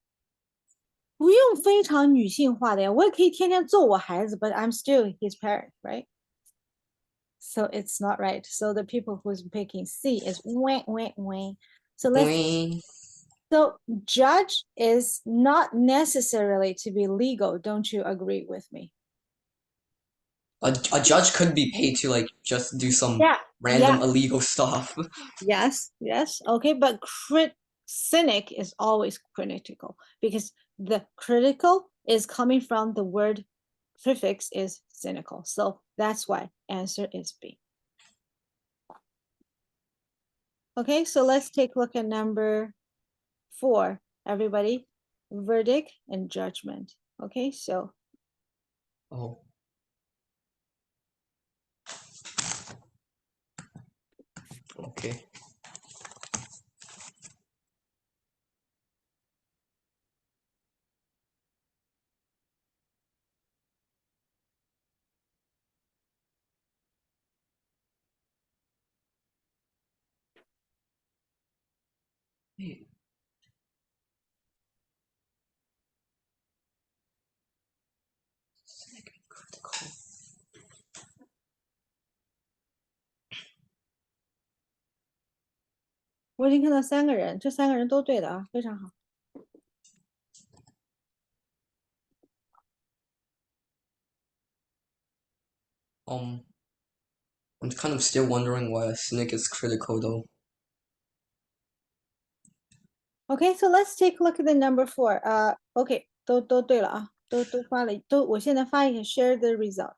不用非常女性化的呀，我也可以天天揍我孩子 but I'm still his parent, right? So it's not right. So the people who's picking C is wing. So so judge is not necessarily to be legal. Don't you agree with me? A judge could be paid to like just do some Yeah, random yeah. illegal stuff. Yes, yes. Okay, but cynic is always critical because the critical is coming from the word prefix is cynical. So that's why answer is B. Okay, so let's take a look at number 4, everybody. Verdict and judgment. Okay, so Oh. Okay. Wait. Critical. 我已经看到3个人，这3个人都对的啊，非常好。I'm kind of still wondering why a cynic is critical though. Okay, so let's take a look at the number 4. Okay, 都对了啊，都发了，我现在发一个 share the result.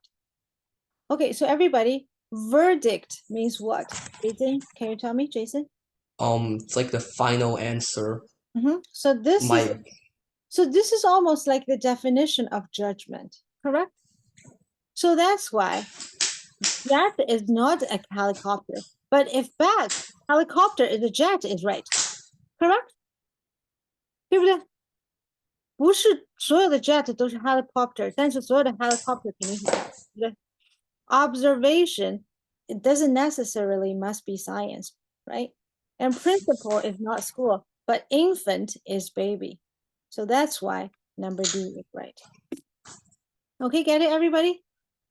Okay, so everybody, verdict means what? Jason, can you tell me, Jason? It's like the final answer. So this My is so this is almost like the definition of judgment, correct? So that's why jet is not a helicopter, but if bat helicopter is a jet is right, correct? 对不对？不是所有的 jet 都是 helicopter，但是所有的 helicopter 肯定是 jet，对不对？ Observation, it doesn't necessarily must be science, right? And principal is not school, but infant is baby. So that's why number D is right. Okay, get it, everybody?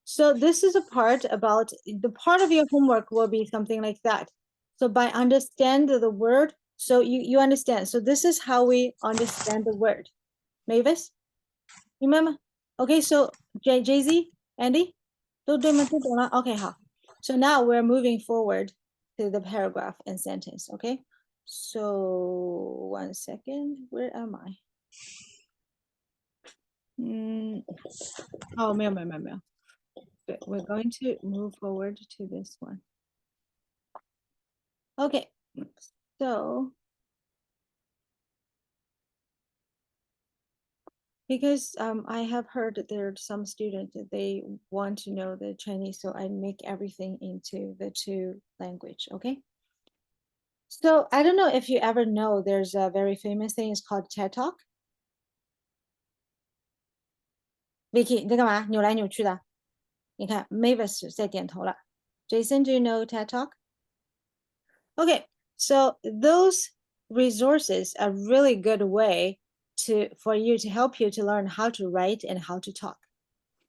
So this is a part about, the part of your homework will be something like that. So by understand the word, so you understand. So this is how we understand the word. Mavis, remember? Okay, so Jay-Z, Andy, 都对吗？都懂了? Okay, 好. So now we're moving forward to the paragraph and sentence, okay? So 1 second, where am I? Oh, 没有。We're going to move forward to this one. Okay, so because I have heard that there are some students that they want to know the Chinese, so I make everything into the 2 language, okay? So I don't know if you ever know, there's a very famous thing, it's called TED Talk. Vicky, 你在干嘛？扭来扭去的。你看 Mavis 在点头了。Jason, do you know TED Talk? Okay, so those resources are really good way for you to help you to learn how to write and how to talk.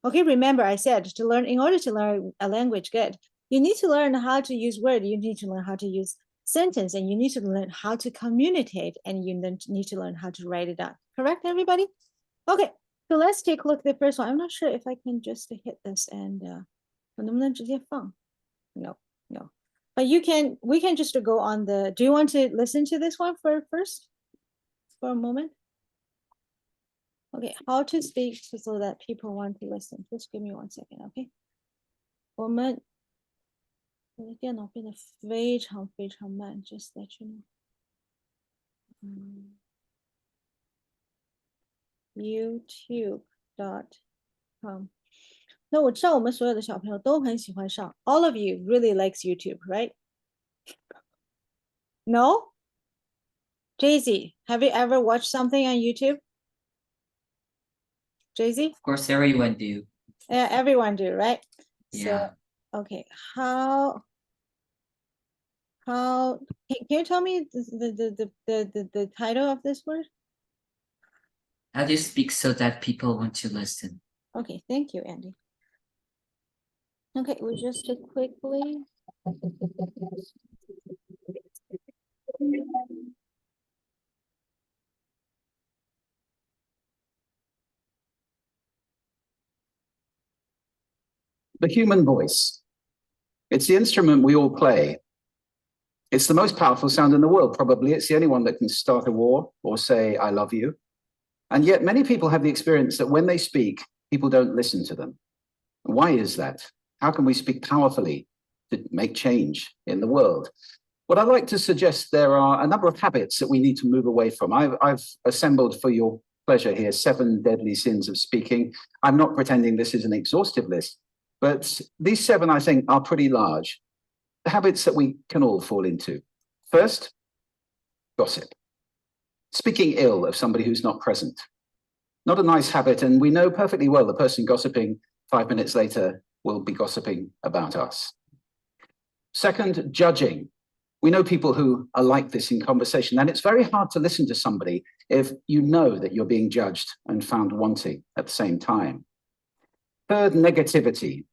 Okay, remember I said in order to learn a language good, you need to learn how to use word, you need to learn how to use sentence, and you need to learn how to communicate, and you need to learn how to write it down. Correct, everybody? Okay, so let's take a look at the first one. I'm not sure if I can just hit this and 我能不能直接放? No. But we can just go on do you want to listen to this one first? For a moment? Okay, how to speak so that people want to listen. Just give me 1 second, okay? 我的电脑变得非常慢 just let you know. YouTube.com. 那我知道我们所有的小朋友都很喜欢上 all of you really likes YouTube, right? No? Jay-Z, have you ever watched something on YouTube? Jay-Z? Of course, everyone do. Yeah, everyone do, right? Yeah. So, okay, how can you tell me the title of this word? How do you speak so that people want to listen? Okay, thank you, Andy. Okay, we just quickly. The human voice. It's the instrument we all play. It's the most powerful sound in the world, probably. It's the only one that can start a war or say, I love you. And yet many people have the experience that when they speak, people don't listen to them. Why is that? How can we speak powerfully to make change in the world? What I'd like to suggest, there are a number of habits that we need to move away from. I've assembled for your pleasure here 7 deadly sins of speaking. I'm not pretending this is an exhaustive list, but these 7, I think, are pretty large. Habits that we can all fall into. First, gossip. Speaking ill of somebody who's not present. Not a nice habit, and we know perfectly well the person gossiping 5 minutes later will be gossiping about us. Second, judging. We know people who are like this in conversation, and it's very hard to listen to somebody if you know that you're being judged and found wanting at the same time. Third, negativity.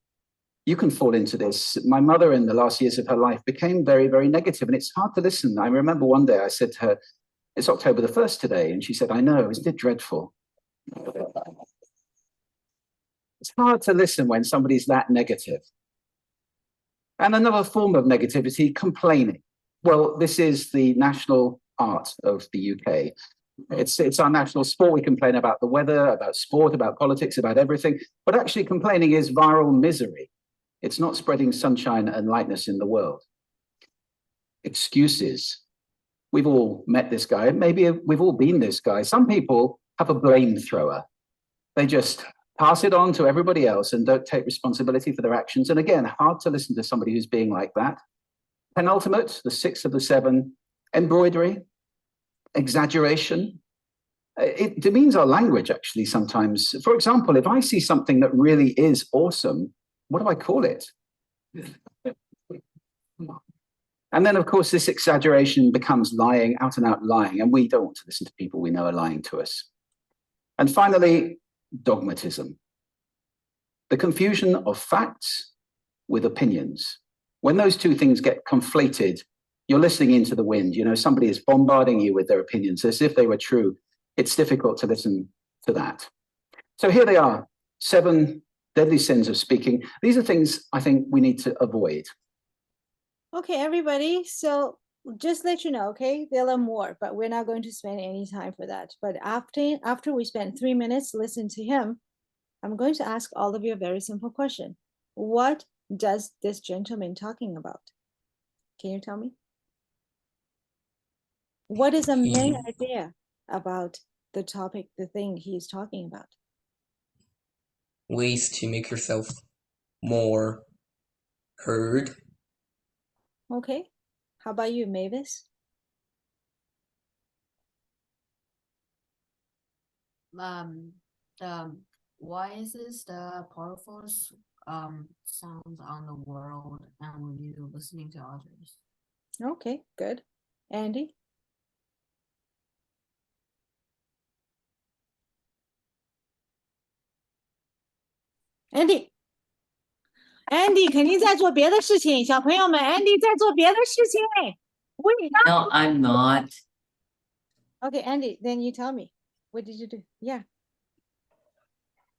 You can fall into this. My mother, in the last years of her life, became very, very negative, and it's hard to listen. I remember one day I said to her, it's October the 1st today, and she said, I know, isn't it dreadful? It's hard to listen when somebody's that negative. And another form of negativity, complaining. Well, this is the national art of the UK. It's our national sport. We complain about the weather, about sport, about politics, about everything. But actually complaining is viral misery. It's not spreading sunshine and lightness in the world. Excuses. We've all met this guy. Maybe we've all been this guy. Some people have a blame thrower. They just pass it on to everybody else and don't take responsibility for their actions. And again, hard to listen to somebody who's being like that. Penultimate, the 6th of the 7, embroidery, exaggeration. It demeans our language, actually, sometimes. For example, if I see something that really is awesome, what do I call it? And then, of course, this exaggeration becomes lying, out and out lying, and we don't want to listen to people we know are lying to us. And finally, dogmatism. The confusion of facts with opinions. When those two things get conflated, you're listening into the wind. You know, somebody is bombarding you with their opinions as if they were true. It's difficult to listen to that. So here they are, 7 deadly sins of speaking. These are things I think we need to avoid. Okay, everybody. So just let you know, okay, there are more, but we're not going to spend any time for that. But after we spend 3 minutes listening to him, I'm going to ask all of you a very simple question. What does this gentleman talking about? Can you tell me? What is the main idea about the topic, the thing he's talking about? Ways to make yourself more heard. Okay. How about you, Mavis? The why is this the powerful sounds on the world and when you're listening to others? Okay, good. Andy? Andy 肯定在做别的事情，小朋友们 ，Andy 在做别的事情。No, I'm not. Okay, Andy, then you tell me. What did you do? Yeah.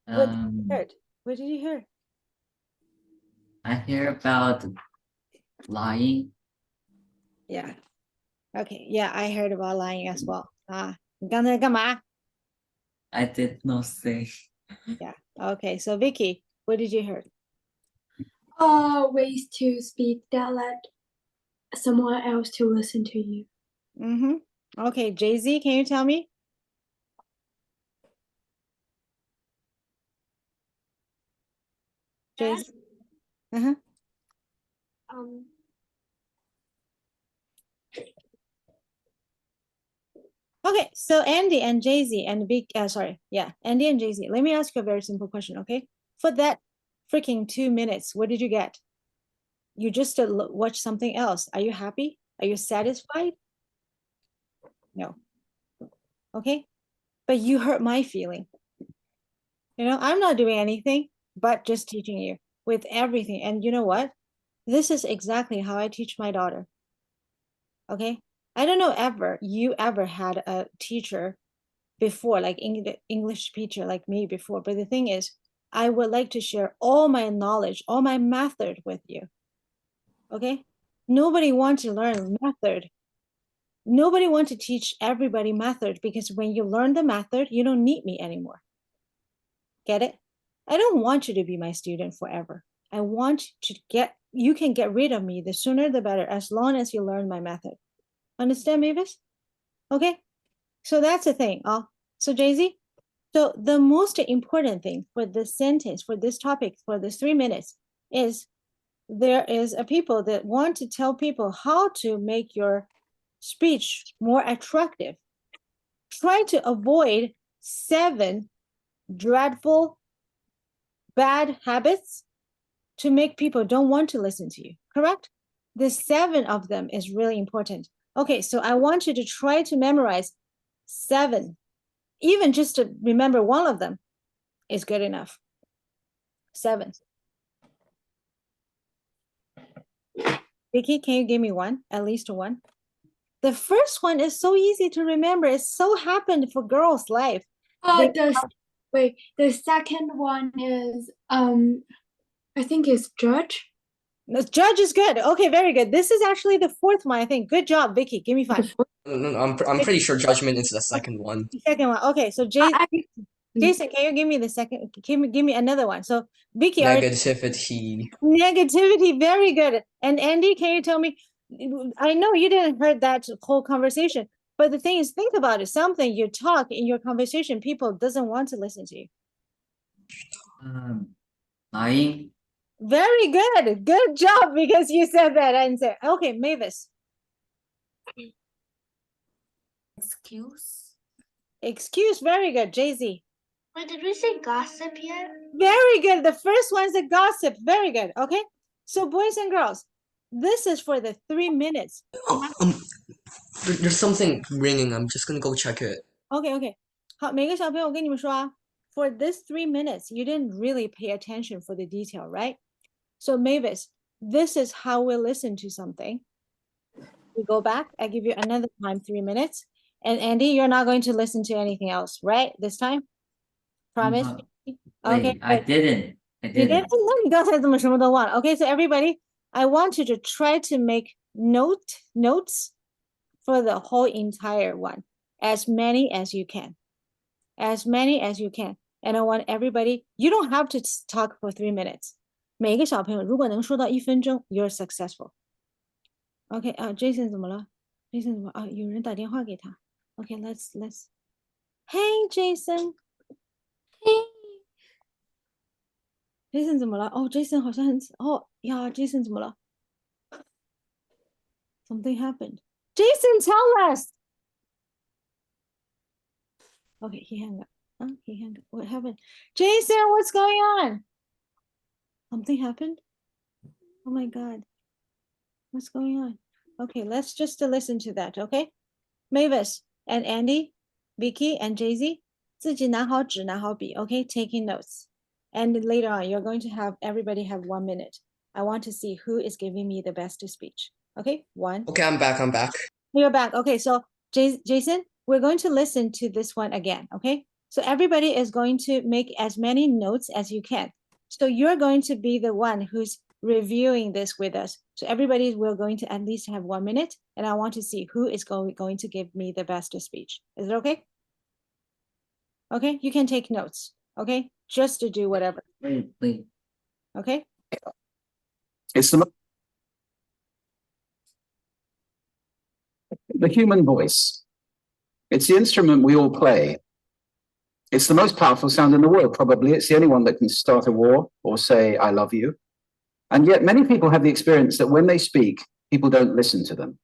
What did you hear? What did you hear? I hear about lying. Yeah. Okay, yeah, I heard about lying as well. 啊，你刚才干嘛？ I did not say. Yeah. Okay, so Vicky, what did you hear? Ways to speak that let someone else to listen to you. Mm-hmm. Okay, Jay-Z, can you tell me? Jay-Z. Uh-huh. Okay, so Andy and Jay-Z and Andy and Jay-Z. Let me ask you a very simple question, okay? For that freaking 2 minutes, what did you get? You just watch something else. Are you happy? Are you satisfied? No. Okay, but you hurt my feeling. You know, I'm not doing anything but just teaching you with everything. And you know what? This is exactly how I teach my daughter. Okay, I don't know you ever had a teacher before, like English teacher like me before, but the thing is, I would like to share all my knowledge, all my method with you. Okay? Nobody wants to learn method. Nobody wants to teach everybody method because when you learn the method, you don't need me anymore. Get it? I don't want you to be my student forever. I want you can get rid of me, the sooner the better, as long as you learn my method. Understand, Mavis? Okay? So that's the thing. So Jay-Z, so the most important thing for this sentence, for this topic, for this 3 minutes is there is a people that want to tell people how to make your speech more attractive. Try to avoid 7 dreadful bad habits to make people don't want to listen to you, correct? The 7 of them is really important. Okay, so I want you to try to memorize 7. Even just to remember one of them is good enough. 7. Vicky, can you give me one? At least one? The first one is so easy to remember. It so happened for girls' life. The second one is I think it's judge. The judge is good. Okay, very good. This is actually the 4th one, I think. Good job, Vicky. Give me 5. No, I'm pretty sure judgment is the second one. The second one. Okay, so Jason, can you give me the second? Give me another one. So Vicky, Negativity. Negativity, very good. And Andy, can you tell me? I know you didn't heard that whole conversation, but the thing is, think about it. Something you talk in your conversation, people doesn't want to listen to you. Lying. Very good. Good job, because you said that and said, okay, Mavis. Excuse, very good. Jay-Z. Wait, did we say gossip yet? Very good. The first one's a gossip. Very good. Okay. So boys and girls, this is for the 3 minutes. There's something ringing. I'm just gonna go check it. Okay. 好，每个小朋友我跟你们说啊 for this 3 minutes, you didn't really pay attention for the detail, right? So Mavis, this is how we listen to something. We go back. I give you another time, 3 minutes. And Andy, you're not going to listen to anything else, right? This time? Promise? Okay. Wait, I didn't. You didn't? 那你刚才怎么什么都忘了? Okay, so everybody, I want you to try to make notes for the whole entire one. As many as you can. As many as you can. And I want everybody, you don't have to talk for 3 minutes. 每一个小朋友如果能说到1分钟, you're successful. Okay, Jason 怎么了? Jason 怎么有人打电话给他. Okay, let's. Hey, Jason. Hey. Jason 怎么了? Oh, Jason 好像很Jason 怎么了? Something happened. Jason, tell us. Okay, he hung up. He hung up. What happened? Jason, what's going on? Something happened? Oh my God. What's going on? Okay, let's just listen to that, okay? Mavis and Andy, Vicky and Jay-Z, 自己拿好纸拿好笔, okay? Taking notes. And later on, you're going to have everybody have 1 minute. I want to see who is giving me the best speech. Okay, 1. Okay, I'm back. You're back. Okay, so Jason, we're going to listen to this one again, okay? So everybody is going to make as many notes as you can. So you're going to be the one who's reviewing this with us. So everybody will going to at least have 1 minute, and I want to see who is going to give me the best speech. Is it okay? Okay, you can take notes, okay? Just to do whatever. Wait. Okay? It's the human voice. It's the instrument we all play. It's the most powerful sound in the world, probably. It's the only one that can start a war or say, I love you. And yet many people have the experience that when they speak, people don't listen to them.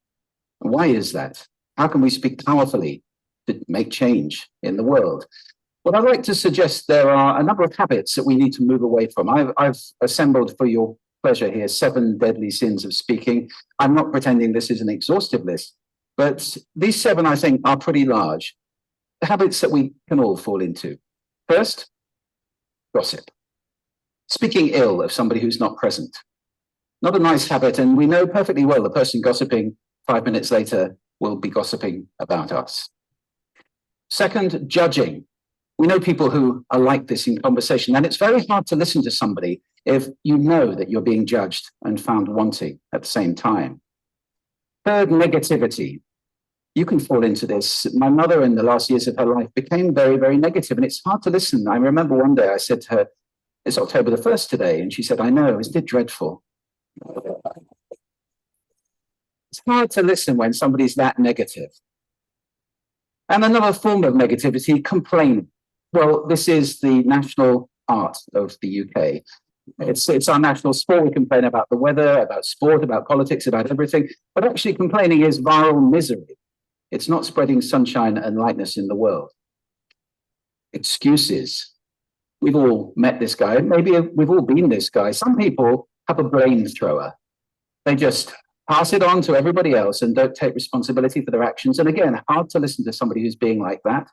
Why is that? How can we speak powerfully to make change in the world? Well, I'd like to suggest there are a number of habits that we need to move away from. I've assembled for your pleasure here 7 deadly sins of speaking. I'm not pretending this is an exhaustive list, but these 7, I think, are pretty large. Habits that we can all fall into. First, gossip. Speaking ill of somebody who's not present. Not a nice habit, and we know perfectly well the person gossiping 5 minutes later will be gossiping about us. Second, judging. We know people who are like this in conversation, and it's very hard to listen to somebody if you know that you're being judged and found wanting at the same time. Third, negativity. You can fall into this. My mother, in the last years of her life, became very, very negative, and it's hard to listen. I remember one day I said to her, "It's October the 1st today," and she said, "I know, isn't it dreadful?" It's hard to listen when somebody's that negative. And another form of negativity, complaining. Well, this is the national art of the UK. It's our national sport. We complain about the weather, about sport, about politics, about everything. But actually, complaining is viral misery. It's not spreading sunshine and lightness in the world. Excuses. We've all met this guy. Maybe we've all been this guy. Some people have a blame thrower. They just pass it on to everybody else and don't take responsibility for their actions. And again, hard to listen to somebody who's being like that.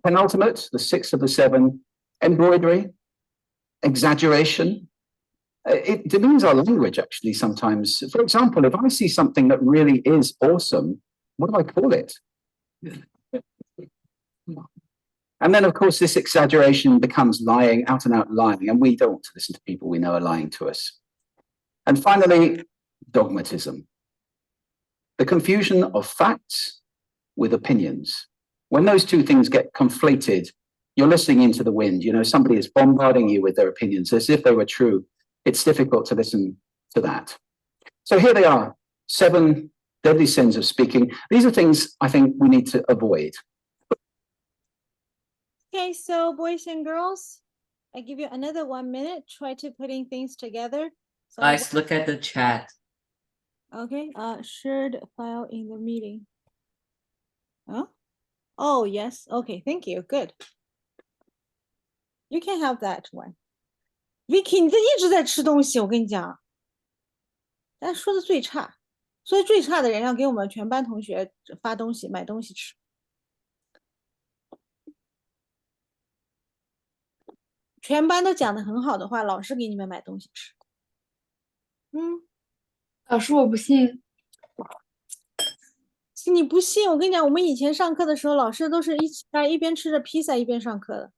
Penultimate, the 6th of the 7, embroidery, exaggeration. It demeans our language, actually, sometimes. For example, if I see something that really is awesome, what do I call it? And then, of course, this exaggeration becomes lying, out and out lying, and we don't want to listen to people we know are lying to us. And finally, dogmatism. The confusion of facts with opinions. When those two things get conflated, you're listening into the wind. You know, somebody is bombarding you with their opinions as if they were true. It's difficult to listen to that. So here they are, 7 deadly sins of speaking. These are things I think we need to avoid. Okay, so boys and girls, I give you another 1 minute. Try to putting things together. So Guys, look at the chat. okay, shared file in the meeting. Huh? Oh, yes. Okay, thank you. Good. You can have that one. Vicky, 你这一直在吃东西，我跟你讲。但说的最差，说的最差的人要给我们全班同学发东西、买东西吃。全班都讲的很好的话，老师给你们买东西吃。老师，我不信。你不信？我跟你讲，我们以前上课的时候，老师都是一边吃着披萨一边上课的。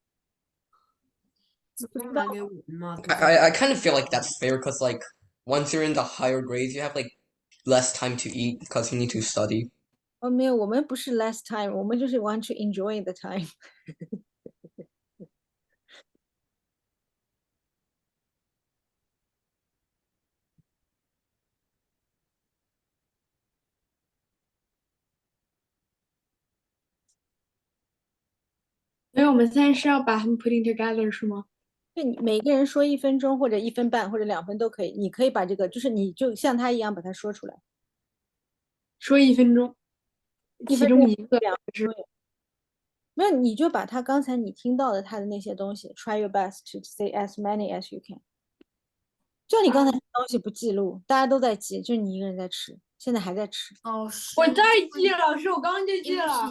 I kind of feel like that's fair because like once you're in the higher grades, you have like less time to eat because you need to study. 哦，没有，我们不是 less time，我们就是 want to enjoy the time 。所以我们现在是要把它们 putting together 是吗？就你每个人说1分钟或者1分半或者2分都可以，你可以把这个，就是你就像他一样把它说出来。说1分钟，其中一个2分钟。没有，你就把他刚才你听到的他的那些东西 ，try your best to say as many as you can。就你刚才东西不记录，大家都在记，就你一个人在吃，现在还在吃。老师，我在记，老师，我刚刚就记了。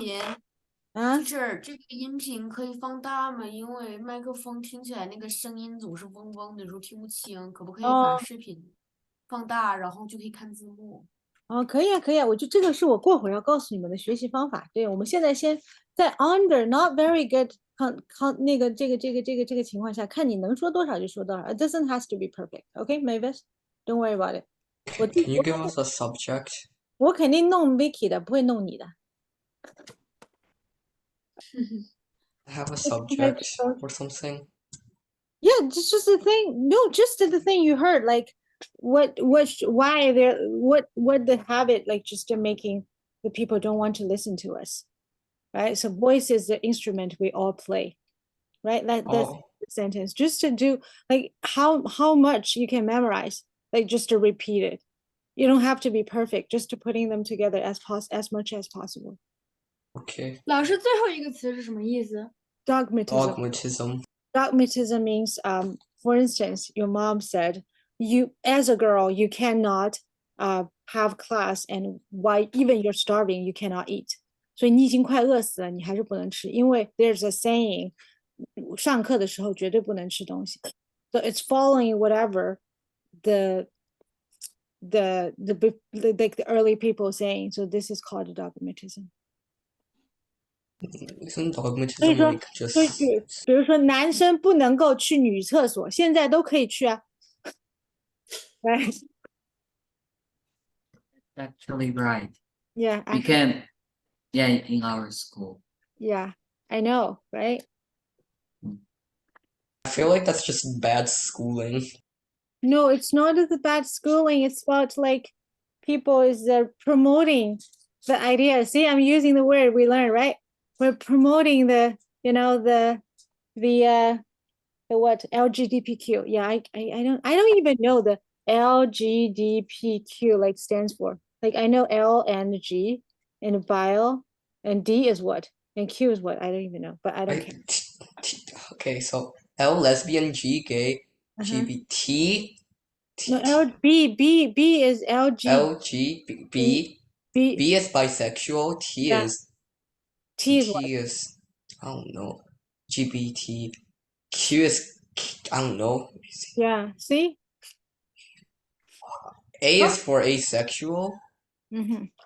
啊，这个音频可以放大吗？因为麦克风听起来那个声音总是嗡嗡的，有时候听不清。可不可以把视频放大，然后就可以看字幕？哦，可以啊，可以啊，这个是我过会儿要告诉你们的学习方法。对，我们现在先在 under not very good 那个这个情况下，看你能说多少就说多少。It doesn't has to be perfect. Okay, Mavis, don't worry about it. Can you give us a subject? 我肯定弄 Vicky 的，不会弄你的。Have a subject or something? Yeah, it's just the thing. No, just the thing you heard. Like, what the habit, like, just making the people don't want to listen to us, right? So voice is the instrument we all play, right? That's the sentence. Just to do like how much you can memorize, like just to repeat it. You don't have to be perfect. Just to putting them together as much as possible. Okay. 老师，最后一个词是什么意思？ Dogmatism. Dogmatism means, for instance, your mom said, you as a girl, you cannot have class, and why even you're starving, you cannot eat. 所以你已经快饿死了，你还是不能吃，因为 there's a saying, 上课的时候绝对不能吃东西。So it's following whatever the early people saying. So this is called dogmatism. Isn't 所以 dogmatism 说， like 所以 just 比如说男生不能够去女厕所，现在都可以去啊。Right? Actually, right. Yeah, We can, yeah, in our school. yeah, I know, right? I feel like that's just bad schooling. No, it's not the bad schooling. It's about like people is promoting the idea. See, I'm using the word we learned, right? We're promoting the, you know, the what LGBTQ. Yeah, I don't even know the LGBTQ like stands for. Like I know L and G and bio and D is what and Q is what I don't even know, but I don't care. Okay, so L, lesbian, G, gay, Uh-huh. GBT, No, B is LG L, G, B, B. B is bisexual, T Yeah. is T is what? T is I don't know, GBT, Q is I don't know. Let me see. Yeah. See? A Oh. is for asexual.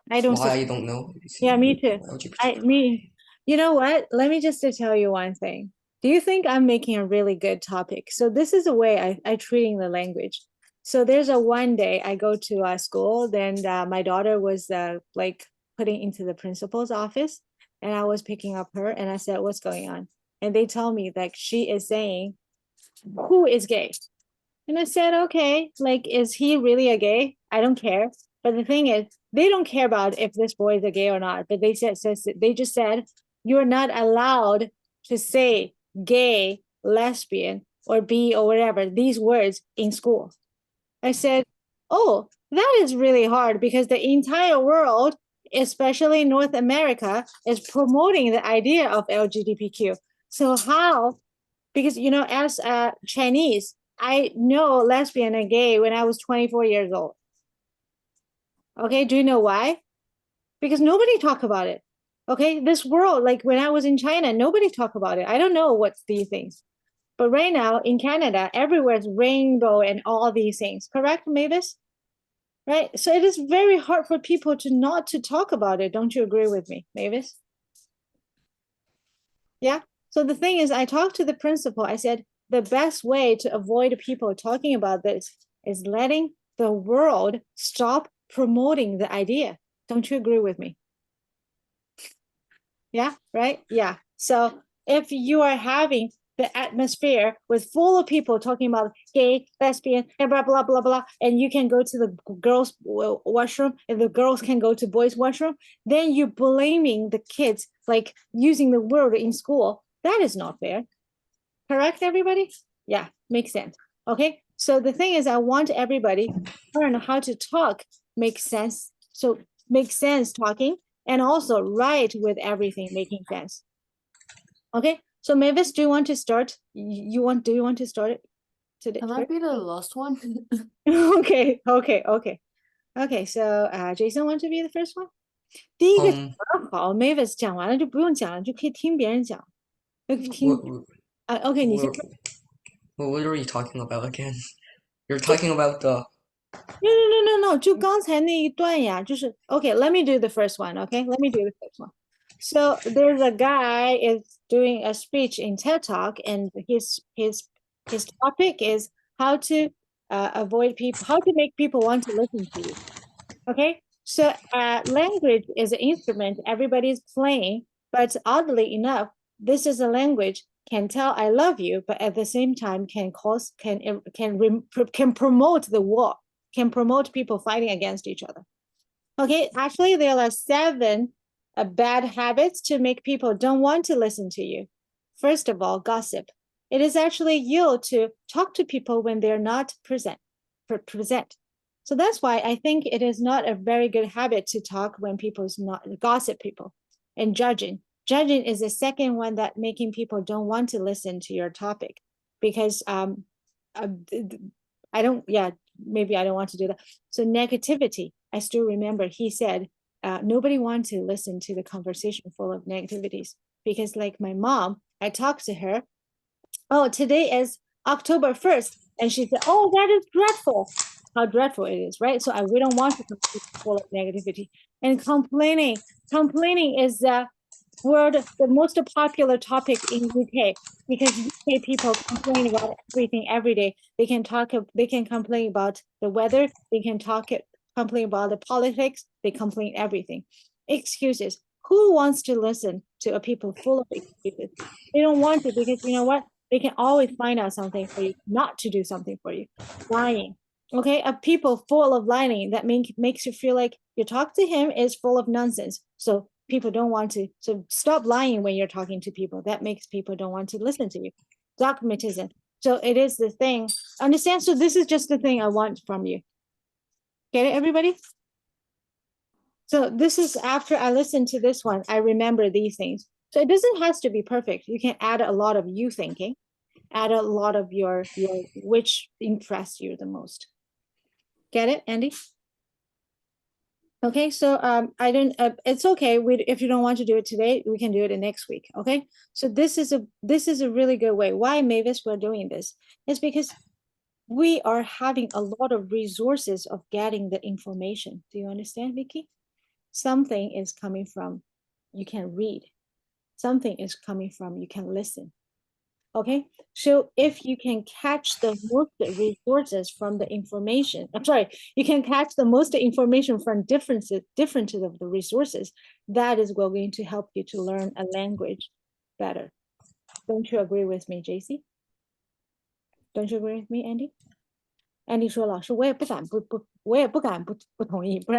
I don't Why see. I don't know. Let me see. Yeah, me too. LGBT. You know what? Let me just tell you one thing. Do you think I'm making a really good topic? So this is the way I treating the language. So there's a one day I go to school, then my daughter was like putting into the principal's office, and I was picking up her, and I said, "What's going on?" And they tell me like she is saying, "Who is gay?" And I said, "Okay, like is he really a gay? I don't care." But the thing is, they don't care about if this boy is a gay or not. But they they just said you're not allowed to say gay, lesbian, or bi or whatever these words in school. I said, oh, that is really hard because the entire world, especially North America, is promoting the idea of LGBTQ. So how? Because you know, as a Chinese, I know lesbian and gay when I was 24 years old. Okay, do you know why? Because nobody talk about it. Okay, this world, like when I was in China, nobody talk about it. I don't know what's these things. But right now in Canada, everywhere's rainbow and all these things. Correct, Mavis? Right? So it is very hard for people to not to talk about it. Don't you agree with me, Mavis? Yeah. So the thing is, I talked to the principal. I said, the best way to avoid people talking about this is letting the world stop promoting the idea. Don't you agree with me? Yeah, right? Yeah. So if you are having the atmosphere with full of people talking about gay, lesbian, and blah, blah, blah, blah, and you can go to the girls' washroom and the girls can go to boys' washroom, then you're blaming the kids, like using the word in school. That is not fair. Correct, everybody? Yeah, makes sense. Okay, so the thing is, I want everybody to learn how to talk, make sense. So make sense talking, and also write with everything making sense. Okay, so Mavis, do you want to start? Do you want to start it today? Can I be the last one? Okay. Okay, so Jason want to be the first one? 第一个讲得好，Mavis 讲完了就不用讲了，就可以听别人讲。听，OK， 你先。What are you talking about again? You're talking about the. No. 就刚才那一段呀，就是 OK. Let me do the first one. OK, let me do the first one. So there's a guy is doing a speech in TED Talk, and his topic is how to avoid people, how to make people want to listen to you. Okay, so language is an instrument everybody's playing, but oddly enough, this is a language can tell I love you, but at the same time can promote the war, can promote people fighting against each other. Okay, actually there are 7 bad habits to make people don't want to listen to you. First of all, gossip. It is actually you to talk to people when they're not present. So that's why I think it is not a very good habit to talk when people's not gossip people. And judging is the second one that making people don't want to listen to your topic, because I don't, yeah, maybe I don't want to do that. So negativity, I still remember he said nobody wants to listen to the conversation full of negativities, because like my mom, I talked to her, oh, today is October 1st, and she said, oh, that is dreadful. How dreadful it is, right? So we don't want to be full of negativity. And complaining is word, the most popular topic in UK, because UK people complain about everything every day. They can complain about the weather, they can complain about the politics, they complain everything. Excuses. Who wants to listen to a people full of excuses? They don't want to, because you know what? They can always find out something for you, not to do something for you. Lying. Okay, a people full of lying, that makes you feel like you talk to him is full of nonsense. So people don't want to. So stop lying when you're talking to people. That makes people don't want to listen to you. Dogmatism. So it is the thing. Understand? So this is just the thing I want from you. Get it, everybody? So this is after I listened to this one, I remember these things. So it doesn't have to be perfect. You can add a lot of you thinking, add a lot of your which impressed you the most. Get it, Andy? Okay, so I don't. It's okay. If you don't want to do it today, we can do it in next week. Okay. So this is a really good way. Why Mavis we're doing this is because we are having a lot of resources of getting the information. Do you understand, Vicky? Something is coming from you can read. Something is coming from you can listen. Okay, so if you can catch the most resources from the information, I'm sorry, you can catch the most information from different of the resources, that is going to help you to learn a language better. Don't you agree with me, JC? Don't you agree with me, Andy? Andy 说老师我也不敢不同意，不然